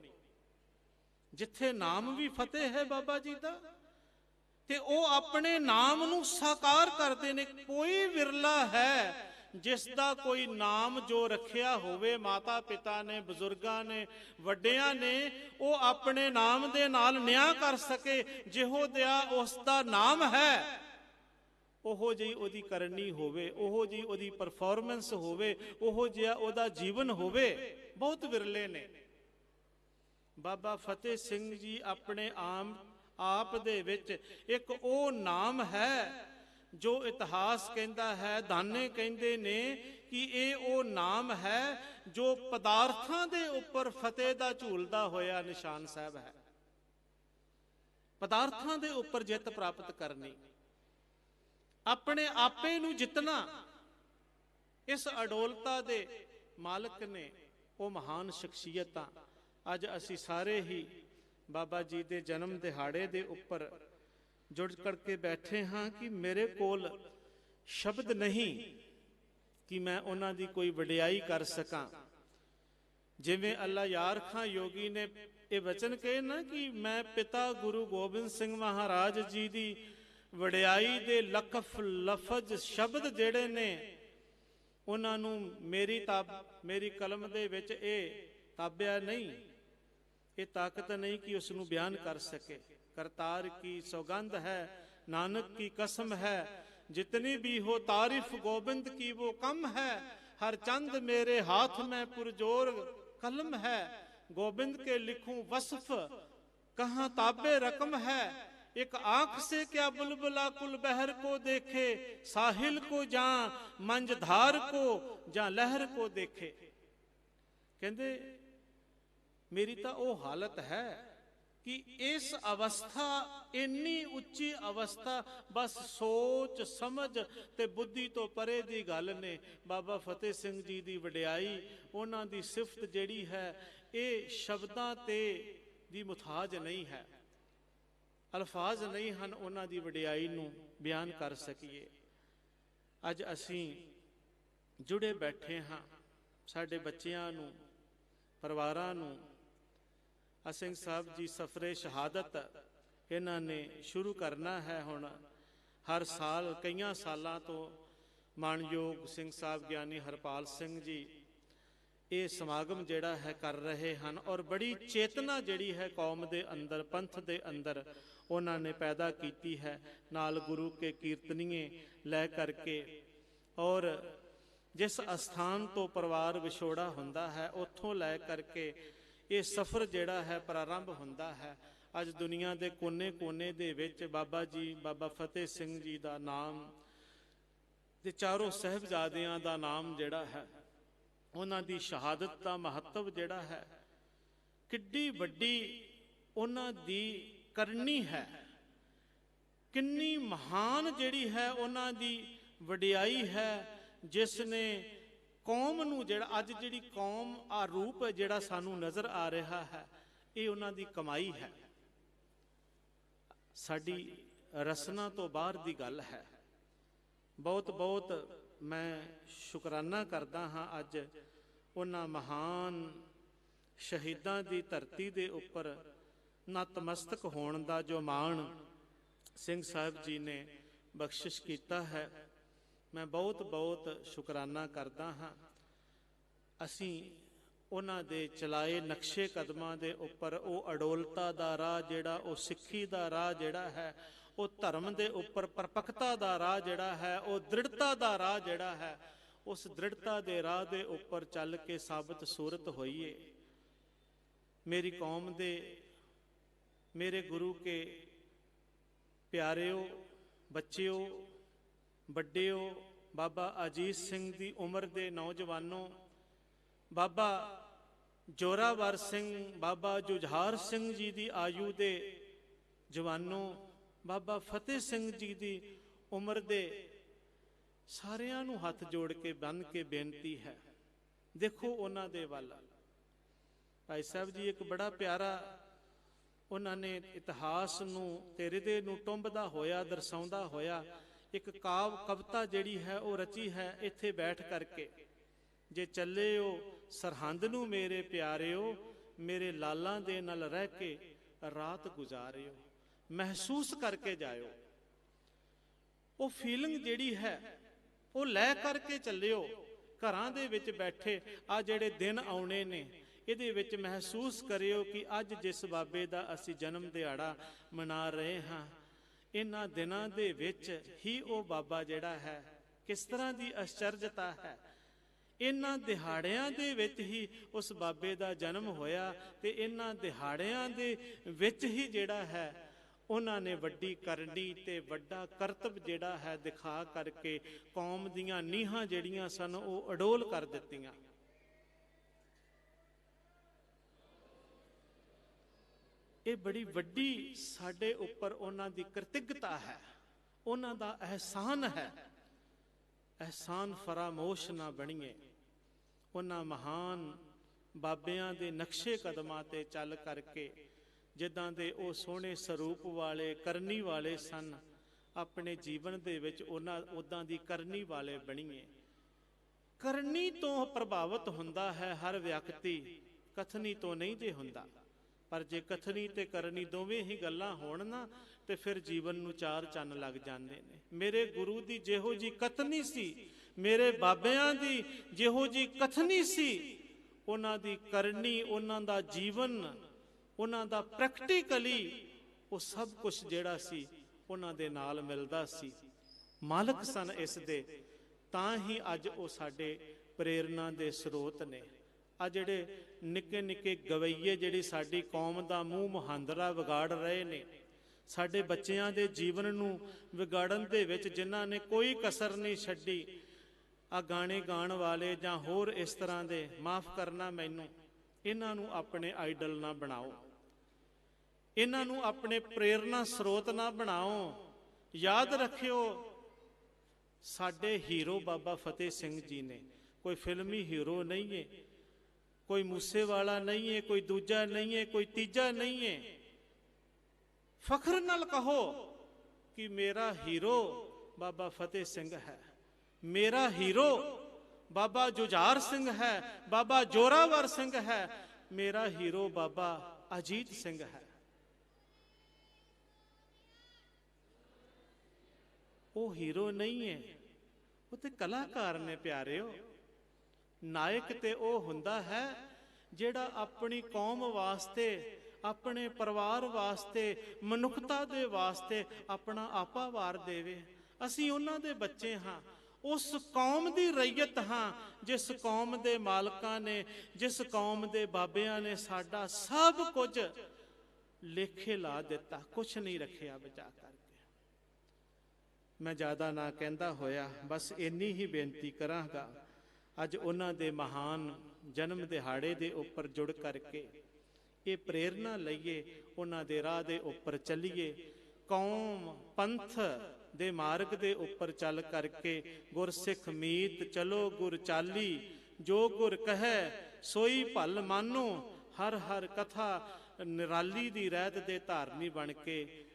ਜਿੱਥੇ ਨਾਮ ਵੀ ਫਤਿਹ ਹੈ ਬਾਬਾ ਜੀ ਦਾ, ਤੇ ਉਹ ਆਪਣੇ ਨਾਮ ਨੂੰ ਸਾਕਾਰ ਕਰਦੇ ਨੇ। ਕੋਈ ਵਿਰਲਾ ਹੈ ਜਿਸ ਦਾ ਕੋਈ ਨਾਮ ਜੋ ਰੱਖਿਆ ਹੋਵੇ, ਮਾਤਾ ਪਿਤਾ ਨੇ, ਬਜ਼ੁਰਗਾਂ ਨੇ, ਵੱਡਿਆਂ ਨੇ, ਉਹ ਆਪਣੇ ਨਾਮ ਦੇ ਨਾਲ ਨਿਆਂ ਕਰ ਸਕੇ। ਜਿਹੋ ਜਿਹਾ ਉਸ ਦਾ ਨਾਮ ਹੈ, ਉਹੋ ਜਿਹੀ ਉਹਦੀ ਕਰਨੀ ਹੋਵੇ, ਉਹੋ ਜਿਹੀ ਉਹਦੀ ਪਰਫਾਰਮੈਂਸ ਹੋਵੇ, ਉਹੋ ਜਿਹਾ ਉਹਦਾ ਜੀਵਨ ਹੋਵੇ, ਬਹੁਤ ਵਿਰਲੇ ਨੇ। ਬਾਬਾ ਫਤਿਹ ਸਿੰਘ ਜੀ ਆਪਣੇ ਆਪ ਦੇ ਵਿੱਚ ਇੱਕ ਉਹ ਨਾਮ ਹੈ ਜੋ ਇਤਿਹਾਸ ਕਹਿੰਦਾ ਹੈ, ਦਾਨੇ ਕਹਿੰਦੇ ਨੇ ਕਿ ਇਹ ਉਹ ਨਾਮ ਹੈ ਜੋ ਪਦਾਰਥਾਂ ਦੇ ਉੱਪਰ ਫਤਿਹ ਦਾ ਝੂਲਦਾ ਹੋਇਆ ਨਿਸ਼ਾਨ ਸਾਹਿਬ ਹੈ। ਪਦਾਰਥਾਂ ਦੇ ਉੱਪਰ ਜਿੱਤ ਪ੍ਰਾਪਤ ਕਰਨੀ, ਆਪਣੇ ਆਪੇ ਨੂੰ ਜਿੱਤਣਾ, ਇਸ ਅਡੋਲਤਾ ਦੇ ਮਾਲਕ ਨੇ ਉਹ ਮਹਾਨ ਸ਼ਖਸੀਅਤਾਂ। ਅੱਜ ਅਸੀਂ ਸਾਰੇ ਹੀ ਬਾਬਾ ਜੀ ਦੇ ਜਨਮ ਦਿਹਾੜੇ ਦੇ ਉੱਪਰ ਜੁੜ ਕਰਕੇ ਬੈਠੇ ਹਾਂ ਕਿ ਮੇਰੇ ਕੋਲ ਸ਼ਬਦ ਨਹੀਂ ਕਿ ਮੈਂ ਉਹਨਾਂ ਦੀ ਕੋਈ ਵਡਿਆਈ ਕਰ ਸਕਾਂ। ਜਿਵੇਂ ਅੱਲਾ ਯਾਰ ਖਾਂ ਯੋਗੀ ਨੇ ਇਹ ਵਚਨ ਕਹੇ ਨਾ ਕਿ ਮੈਂ ਪਿਤਾ ਗੁਰੂ ਗੋਬਿੰਦ ਸਿੰਘ ਮਹਾਰਾਜ ਜੀ ਦੀ ਵਡਿਆਈ ਦੇ ਲਕਫ ਲਫ਼ਜ਼ ਸ਼ਬਦ ਜਿਹੜੇ ਨੇ ਉਹਨਾਂ ਨੂੰ ਮੇਰੀ ਕਲਮ ਦੇ ਵਿੱਚ ਇਹ ਤਾਬਿਆ ਨਹੀਂ, ਇਹ ਤਾਕਤ ਨਹੀਂ ਕਿ ਉਸ ਨੂੰ ਬਿਆਨ ਕਰ ਸਕੇ। करतार की सौगंध है, नानक की कसम है, जितनी भी हो तारीफ गोबिंद की वो कम है। हर चंद मेरे हाथ में पुरजोर कलम है, गोबिंद के लिखूं वस्फ कहाँ ताबे रकम है। एक आंख से क्या बुलबुला कुल बहर को देखे, साहिल को जहां मंझधार को जहां लहर को देखे। कहते मेरी तो वो हालत है कि इस अवस्था, इन्नी उच्ची अवस्था बस सोच समझ ते बुद्धि तो परे दी गल ने। बाबा फतेह सिंह जी दी वडियाई, उन्हां दी सिफत जिहड़ी है ये शब्दां ते दी मुथाज नहीं है, अल्फाज नहीं हन उन्हां दी वडियाई नूं बयान कर सकीए। अज असीं जुड़े बैठे हाँ, साडे बच्चियां नूं, परिवारां नूं ਸਿੰਘ ਸਾਹਿਬ ਜੀ ਸਫਰੇ ਸ਼ਹਾਦਤ ਇਹਨਾਂ ਨੇ ਸ਼ੁਰੂ ਕਰਨਾ ਹੈ। ਹੁਣ ਹਰ ਸਾਲ ਕਈਆਂ ਸਾਲਾਂ ਤੋਂ ਮਾਨਯੋਗ ਸਿੰਘ ਸਾਹਿਬ ਗਿਆਨੀ ਹਰਪਾਲ ਸਿੰਘ ਜੀ ਇਹ ਸਮਾਗਮ ਜਿਹੜਾ ਹੈ ਕਰ ਰਹੇ ਹਨ, ਔਰ ਬੜੀ ਚੇਤਨਾ ਜਿਹੜੀ ਹੈ ਕੌਮ ਦੇ ਅੰਦਰ, ਪੰਥ ਦੇ ਅੰਦਰ ਉਹਨਾਂ ਨੇ ਪੈਦਾ ਕੀਤੀ ਹੈ। ਨਾਲ ਗੁਰੂ ਕੇ ਕੀਰਤਨੀਏ ਲੈ ਕਰਕੇ, ਔਰ ਜਿਸ ਅਸਥਾਨ ਤੋਂ ਪਰਿਵਾਰ ਵਿਛੋੜਾ ਹੁੰਦਾ ਹੈ ਉੱਥੋਂ ਲੈ ਕਰਕੇ ਇਹ ਸਫ਼ਰ ਜਿਹੜਾ ਹੈ ਪ੍ਰਾਰੰਭ ਹੁੰਦਾ ਹੈ। ਅੱਜ ਦੁਨੀਆ ਦੇ ਕੋਨੇ-ਕੋਨੇ ਦੇ ਵਿੱਚ ਬਾਬਾ ਜੀ, ਬਾਬਾ ਫਤਿਹ ਸਿੰਘ ਜੀ ਦਾ ਨਾਮ ਤੇ ਚਾਰੋਂ ਸਾਹਿਬਜ਼ਾਦਿਆਂ ਦਾ ਨਾਮ ਜਿਹੜਾ ਹੈ, ਉਹਨਾਂ ਦੀ ਸ਼ਹਾਦਤ ਦਾ ਮਹੱਤਵ ਜਿਹੜਾ ਹੈ, ਕਿੱਡੀ ਵੱਡੀ ਉਹਨਾਂ ਦੀ ਕਰਨੀ ਹੈ, ਕਿੰਨੀ ਮਹਾਨ ਜਿਹੜੀ ਹੈ ਉਹਨਾਂ ਦੀ ਵਡਿਆਈ ਹੈ, ਜਿਸ ਨੇ ਕੌਮ ਨੂੰ ਜਿਹੜਾ ਅੱਜ ਜਿਹੜੀ ਕੌਮ ਆ ਰੂਪ ਜਿਹੜਾ ਸਾਨੂੰ ਨਜ਼ਰ ਆ ਰਿਹਾ ਹੈ, ਇਹ ਉਹਨਾਂ ਦੀ ਕਮਾਈ ਹੈ, ਸਾਡੀ ਰਸਨਾ ਤੋਂ ਬਾਹਰ ਦੀ ਗੱਲ ਹੈ। ਬਹੁਤ ਬਹੁਤ ਮੈਂ ਸ਼ੁਕਰਾਨਾ ਕਰਦਾ ਹਾਂ ਅੱਜ ਉਹਨਾਂ ਮਹਾਨ ਸ਼ਹੀਦਾਂ ਦੀ ਧਰਤੀ ਦੇ ਉੱਪਰ ਨਤਮਸਤਕ ਹੋਣ ਦਾ ਜੋ ਮਾਣ ਸਿੰਘ ਸਾਹਿਬ ਜੀ ਨੇ ਬਖਸ਼ਿਸ਼ ਕੀਤਾ ਹੈ। ਮੈਂ ਬਹੁਤ ਬਹੁਤ ਸ਼ੁਕਰਾਨਾ ਕਰਦਾ ਹਾਂ। ਅਸੀਂ ਉਹਨਾਂ ਦੇ ਚਲਾਏ ਨਕਸ਼ੇ ਕਦਮਾਂ ਦੇ ਉੱਪਰ ਉਹ ਅਡੋਲਤਾ ਦਾ ਰਾਹ ਜਿਹੜਾ, ਉਹ ਸਿੱਖੀ ਦਾ ਰਾਹ ਜਿਹੜਾ ਹੈ, ਉਹ ਧਰਮ ਦੇ ਉੱਪਰ ਪਰਪੱਕਤਾ ਦਾ ਰਾਹ ਜਿਹੜਾ ਹੈ, ਉਹ ਦ੍ਰਿੜਤਾ ਦਾ ਰਾਹ ਜਿਹੜਾ ਹੈ, ਉਸ ਦ੍ਰਿੜਤਾ ਦੇ ਰਾਹ ਦੇ ਉੱਪਰ ਚੱਲ ਕੇ ਸਾਬਤ ਸੂਰਤ ਹੋਈਏ। ਮੇਰੀ ਕੌਮ ਦੇ, ਮੇਰੇ ਗੁਰੂ ਕੇ ਪਿਆਰਿਓ, ਬੱਚਿਓ, ਵੱਡਿਓ, ਬਾਬਾ ਅਜੀਤ ਸਿੰਘ ਦੀ ਉਮਰ ਦੇ ਨੌਜਵਾਨੋਂ, ਬਾਬਾ ਜੋਰਾਵਰ ਸਿੰਘ, ਬਾਬਾ ਜੁਝਾਰ ਸਿੰਘ ਜੀ ਦੀ ਆਯੂ ਦੇ ਜਵਾਨੋਂ, ਬਾਬਾ ਫਤਿਹ ਸਿੰਘ ਜੀ ਦੀ ਉਮਰ ਦੇ ਸਾਰਿਆਂ ਨੂੰ ਹੱਥ ਜੋੜ ਕੇ ਬੰਨ ਕੇ ਬੇਨਤੀ ਹੈ, ਦੇਖੋ ਉਹਨਾਂ ਦੇ ਵੱਲ। ਭਾਈ ਸਾਹਿਬ ਜੀ ਇੱਕ ਬੜਾ ਪਿਆਰਾ ਉਹਨਾਂ ਨੇ ਇਤਿਹਾਸ ਨੂੰ ਤੇ ਹਿਰਦੇ ਨੂੰ ਟੁੰਬਦਾ ਹੋਇਆ, ਦਰਸਾਉਂਦਾ ਹੋਇਆ ਇੱਕ ਕਵਿਤਾ ਜਿਹੜੀ ਹੈ ਉਹ ਰਚੀ ਹੈ। ਇੱਥੇ ਬੈਠ ਕਰਕੇ ਜੇ ਚੱਲਿਓ ਸਰਹੰਦ ਨੂੰ ਮੇਰੇ ਪਿਆਰਿਓ, ਮੇਰੇ ਲਾਲਾਂ ਦੇ ਨਾਲ ਰਹਿ ਕੇ ਰਾਤ ਗੁਜ਼ਾਰਿਓ, ਮਹਿਸੂਸ ਕਰਕੇ ਜਾਇਓ। ਉਹ ਫੀਲਿੰਗ ਜਿਹੜੀ ਹੈ ਉਹ ਲੈ ਕਰਕੇ ਚੱਲਿਓ। ਘਰਾਂ ਦੇ ਵਿੱਚ ਬੈਠੇ ਆ ਜਿਹੜੇ ਦਿਨ ਆਉਣੇ ਨੇ, ਇਹਦੇ ਵਿੱਚ ਮਹਿਸੂਸ ਕਰਿਓ ਕਿ ਅੱਜ ਜਿਸ ਬਾਬੇ ਦਾ ਅਸੀਂ ਜਨਮ ਦਿਹਾੜਾ ਮਨਾ ਰਹੇ ਹਾਂ, ਇਹਨਾਂ ਦਿਨਾਂ ਦੇ ਵਿੱਚ ਹੀ ਉਹ ਬਾਬਾ ਜਿਹੜਾ ਹੈ, ਕਿਸ ਤਰ੍ਹਾਂ ਦੀ ਅਚਰਜਤਾ ਹੈ। ਇਹਨਾਂ ਦਿਹਾੜਿਆਂ ਦੇ ਵਿੱਚ ਹੀ ਉਸ ਬਾਬੇ ਦਾ ਜਨਮ ਹੋਇਆ ਤੇ ਇਹਨਾਂ ਦਿਹਾੜਿਆਂ ਦੇ ਵਿੱਚ ਹੀ ਜਿਹੜਾ ਹੈ ਉਹਨਾਂ ਨੇ ਵੱਡੀ ਕਰਨੀ ਤੇ ਵੱਡਾ ਕਰਤੱਵ ਜਿਹੜਾ ਹੈ ਦਿਖਾ ਕਰਕੇ ਕੌਮ ਦੀਆਂ ਨੀਹਾਂ ਜਿਹੜੀਆਂ ਸਨ ਉਹ ਅਡੋਲ ਕਰ ਦਿੱਤੀਆਂ। ਇਹ ਬੜੀ ਵੱਡੀ ਸਾਡੇ ਉੱਪਰ ਉਹਨਾਂ ਦੀ ਕਰਤੱਵਤਾ ਹੈ, ਉਹਨਾਂ ਦਾ ਅਹਿਸਾਨ ਹੈ। ਅਹਿਸਾਨ ਫਰਾਮੋਸ਼ ਨਾ ਬਣੀਏ। ਉਹਨਾਂ ਮਹਾਨ ਬਾਬਿਆਂ ਦੇ ਨਕਸ਼ੇ ਕਦਮਾਂ ਤੇ ਚੱਲ ਕਰਕੇ, ਜਿੱਦਾਂ ਦੇ ਉਹ ਸੋਹਣੇ ਸਰੂਪ ਵਾਲੇ, ਕਰਨੀ ਵਾਲੇ ਸਨ, ਆਪਣੇ ਜੀਵਨ ਦੇ ਵਿੱਚ ਉਹਨਾਂ ਉਦਾਂ ਦੀ ਕਰਨੀ ਵਾਲੇ ਬਣੀਏ। ਕਰਨੀ ਤੋਂ ਪ੍ਰਭਾਵਿਤ ਹੁੰਦਾ ਹੈ ਹਰ ਵਿਅਕਤੀ, ਕਥਨੀ ਤੋਂ ਨਹੀਂ ਜੇ ਹੁੰਦਾ। ਪਰ ਜੇ ਕਥਨੀ ਤੇ ਕਰਨੀ ਦੋਵੇਂ ਹੀ ਗੱਲਾਂ ਹੋਣ ਨਾ ਤੇ ਫਿਰ ਜੀਵਨ ਨੂੰ ਚਾਰ ਚੰਨ ਲੱਗ ਜਾਂਦੇ ਨੇ। ਮੇਰੇ ਗੁਰੂ ਦੀ ਜਿਹੋ ਜੀ ਕਥਨੀ ਸੀ, ਮੇਰੇ ਬਾਬਿਆਂ ਦੀ ਜਿਹੋ ਜੀ ਕਥਨੀ ਸੀ, ਉਹਨਾਂ ਦੀ ਕਰਨੀ, ਉਹਨਾਂ ਦਾ ਜੀਵਨ, ਉਹਨਾਂ ਦਾ ਪ੍ਰੈਕਟੀਕਲੀ ਉਹ ਸਭ ਕੁਝ ਜਿਹੜਾ ਸੀ ਉਹਨਾਂ ਦੇ ਨਾਲ ਮਿਲਦਾ ਸੀ। ਮਾਲਕ ਸਨ ਇਸ ਦੇ, ਤਾਂ ਹੀ ਅੱਜ ਉਹ ਸਾਡੇ ਪ੍ਰੇਰਨਾ ਦੇ ਸਰੋਤ ਨੇ। ਆ ਜਿਹੜੇ ਨਿੱਕੇ ਨਿੱਕੇ ਗਵਈਏ ਜਿਹੜੀ ਸਾਡੀ ਕੌਮ ਦਾ ਮੂੰਹ ਮੁਹਾਂਦਰਾ ਵਿਗਾੜ ਰਹੇ ਨੇ, ਸਾਡੇ ਬੱਚਿਆਂ ਦੇ ਜੀਵਨ ਨੂੰ ਵਿਗਾੜਨ ਦੇ ਵਿੱਚ ਜਿਨ੍ਹਾਂ ਨੇ ਕੋਈ ਕਸਰ ਨਹੀਂ ਛੱਡੀ, ਆ ਗਾਣੇ ਗਾਣ ਵਾਲੇ ਜਾਂ ਹੋਰ ਇਸ ਤਰ੍ਹਾਂ ਦੇ, ਮਾਫ ਕਰਨਾ ਮੈਨੂੰ, ਇਹਨਾਂ ਨੂੰ ਆਪਣੇ ਆਈਡਲ ਨਾ ਬਣਾਓ, ਇਹਨਾਂ ਨੂੰ ਆਪਣੇ ਪ੍ਰੇਰਨਾ ਸਰੋਤ ਨਾ ਬਣਾਓ। ਯਾਦ ਰੱਖਿਓ ਸਾਡੇ ਹੀਰੋ ਬਾਬਾ ਫਤਿਹ ਸਿੰਘ ਜੀ ਨੇ, ਕੋਈ ਫਿਲਮੀ ਹੀਰੋ ਨਹੀਂ ਹੈ, ਕੋਈ ਮੂਸੇ ਵਾਲਾ ਨਹੀਂ ਹੈ, ਕੋਈ ਦੂਜਾ ਨਹੀਂ ਹੈ, ਕੋਈ ਤੀਜਾ ਨਹੀਂ ਹੈ। ਫਖਰ ਨਾਲ ਕਹੋ ਕਿ ਮੇਰਾ ਹੀਰੋ ਬਾਬਾ ਫਤਿਹ ਸਿੰਘ ਹੈ, ਮੇਰਾ ਹੀਰੋ ਬਾਬਾ ਜੁਝਾਰ ਸਿੰਘ ਹੈ, ਬਾਬਾ ਜੋਰਾਵਰ ਸਿੰਘ ਹੈ, ਮੇਰਾ ਹੀਰੋ ਬਾਬਾ ਅਜੀਤ ਸਿੰਘ ਹੈ। ਉਹ ਹੀਰੋ ਨਹੀਂ ਹੈ, ਉਹ ਤੇ ਕਲਾਕਾਰ ਨੇ ਪਿਆਰਿਓ। ਨਾਇਕ ਤੇ ਉਹ ਹੁੰਦਾ ਹੈ ਜਿਹੜਾ ਆਪਣੀ ਕੌਮ ਵਾਸਤੇ, ਆਪਣੇ ਪਰਿਵਾਰ ਵਾਸਤੇ, ਮਨੁੱਖਤਾ ਦੇ ਵਾਸਤੇ ਆਪਣਾ ਆਪਾ ਵਾਰ ਦੇਵੇ। ਅਸੀਂ ਉਹਨਾਂ ਦੇ ਬੱਚੇ ਹਾਂ, ਉਸ ਕੌਮ ਦੀ ਰਈਅਤ ਹਾਂ ਜਿਸ ਕੌਮ ਦੇ ਮਾਲਕਾਂ ਨੇ, ਜਿਸ ਕੌਮ ਦੇ ਬਾਬਿਆਂ ਨੇ ਸਾਡਾ ਸਭ ਕੁਝ ਲੇਖੇ ਲਾ ਦਿੱਤਾ, ਕੁਛ ਨਹੀਂ ਰੱਖਿਆ ਬਚਾ ਕਰਕੇ। ਮੈਂ ਜ਼ਿਆਦਾ ਨਾ ਕਹਿੰਦਾ ਹੋਇਆ ਬਸ ਇੰਨੀ ਹੀ ਬੇਨਤੀ ਕਰਾਂਗਾ। ਅੱਜ ਉਹਨਾਂ ਦੇ ਮਹਾਨ ਜਨਮ ਦਿਹਾੜੇ ਦੇ ਉੱਪਰ ਜੁੜ ਕਰਕੇ ਇਹ ਪ੍ਰੇਰਨਾ ਲਈਏ, ਉਹਨਾਂ ਦੇ ਰਾਹ ਦੇ ਉੱਪਰ ਚੱਲੀਏ, ਕੌਮ ਪੰਥ ਦੇ ਮਾਰਗ ਦੇ ਉੱਪਰ ਚੱਲ ਕਰਕੇ ਗੁਰਸਿੱਖ ਮੀਤ ਚਲੋ ਗੁਰ ਚਾਲੀ, ਜੋ ਗੁਰ ਕਹੈ ਸੋਈ ਭਲ ਮਾਨੋ। ਹਰ ਹਰ ਕਥਾ ਨਿਰਾਲੀ ਦੀ ਰਹਿਤ ਦੇ ਧਾਰਨੀ ਬਣ ਕੇ,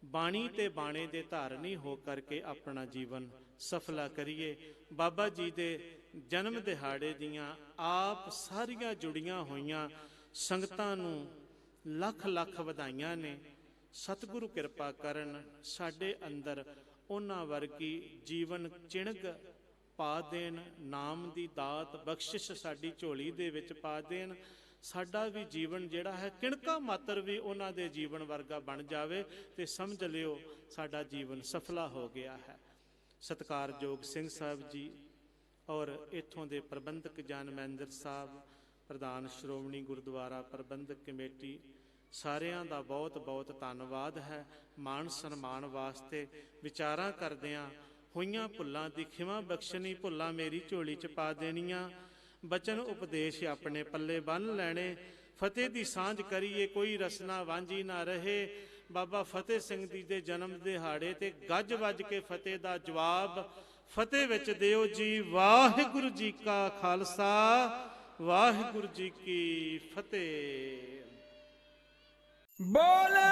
ਬਾਣੀ ਤੇ ਬਾਣੇ ਦੇ ਧਾਰਨੀ ਹੋ ਕਰਕੇ ਆਪਣਾ ਜੀਵਨ ਸਫਲਾ ਕਰੀਏ। ਬਾਬਾ ਜੀ ਦੇ ਜਨਮ ਦਿਹਾੜੇ ਦੀਆਂ ਆਪ ਸਾਰੀਆਂ ਜੁੜੀਆਂ ਹੋਈਆਂ ਸੰਗਤਾਂ ਨੂੰ ਲੱਖ ਲੱਖ ਵਧਾਈਆਂ ਨੇ। ਸਤਿਗੁਰੂ ਕਿਰਪਾ ਕਰਨ, ਸਾਡੇ ਅੰਦਰ ਉਹਨਾਂ ਵਰਗੀ ਜੀਵਨ ਚਿਣਗ ਪਾ ਦੇਣ, ਨਾਮ ਦੀ ਦਾਤ ਬਖਸ਼ਿਸ਼ ਸਾਡੀ ਝੋਲੀ ਦੇ ਵਿੱਚ ਪਾ ਦੇਣ। ਸਾਡਾ ਵੀ ਜੀਵਨ ਜਿਹੜਾ ਹੈ ਕਿਣਕਾ ਮਾਤਰ ਵੀ ਉਹਨਾਂ ਦੇ ਜੀਵਨ ਵਰਗਾ ਬਣ ਜਾਵੇ ਤੇ ਸਮਝ ਲਿਓ ਸਾਡਾ ਜੀਵਨ ਸਫਲਾ ਹੋ ਗਿਆ ਹੈ। ਸਤਿਕਾਰਯੋਗ ਸਿੰਘ ਸਾਹਿਬ ਜੀ ਔਰ ਇੱਥੋਂ ਦੇ ਪ੍ਰਬੰਧਕ ਜਨ ਮਹਿੰਦਰ ਸਾਹਿਬ, ਪ੍ਰਧਾਨ ਸ਼੍ਰੋਮਣੀ ਗੁਰਦੁਆਰਾ ਪ੍ਰਬੰਧਕ ਕਮੇਟੀ, ਸਾਰਿਆਂ ਦਾ ਬਹੁਤ ਬਹੁਤ ਧੰਨਵਾਦ ਹੈ। ਮਾਣ ਸਨਮਾਨ ਵਾਸਤੇ ਵਿਚਾਰਾਂ ਕਰਦਿਆਂ ਹੋਈਆਂ ਭੁੱਲਾਂ ਦੀ ਖਿਮਾ ਬਖਸ਼ਣੀ, ਭੁੱਲਾਂ ਮੇਰੀ ਝੋਲੀ 'ਚ ਪਾ ਦੇਣੀਆਂ, ਬਚਨ ਉਪਦੇਸ਼ ਆਪਣੇ ਪੱਲੇ ਬੰਨ੍ਹ ਲੈਣੇ। ਫਤਿਹ ਦੀ ਸਾਂਝ ਕਰੀਏ, ਕੋਈ ਰਸਨਾ ਵਾਂਝੀ ਨਾ ਰਹੇ। ਬਾਬਾ ਫਤਿਹ ਸਿੰਘ ਜੀ ਦੇ ਜਨਮ ਦਿਹਾੜੇ ਤੇ ਗੱਜ ਵੱਜ ਕੇ ਫਤਿਹ ਦਾ ਜਵਾਬ ਫਤਿਹ ਵਿੱਚ ਦਿਓ ਜੀ। ਵਾਹਿਗੁਰੂ ਜੀ ਕਾ ਖਾਲਸਾ, ਵਾਹਿਗੁਰੂ ਜੀ ਕੀ ਫਤਿਹ। बोले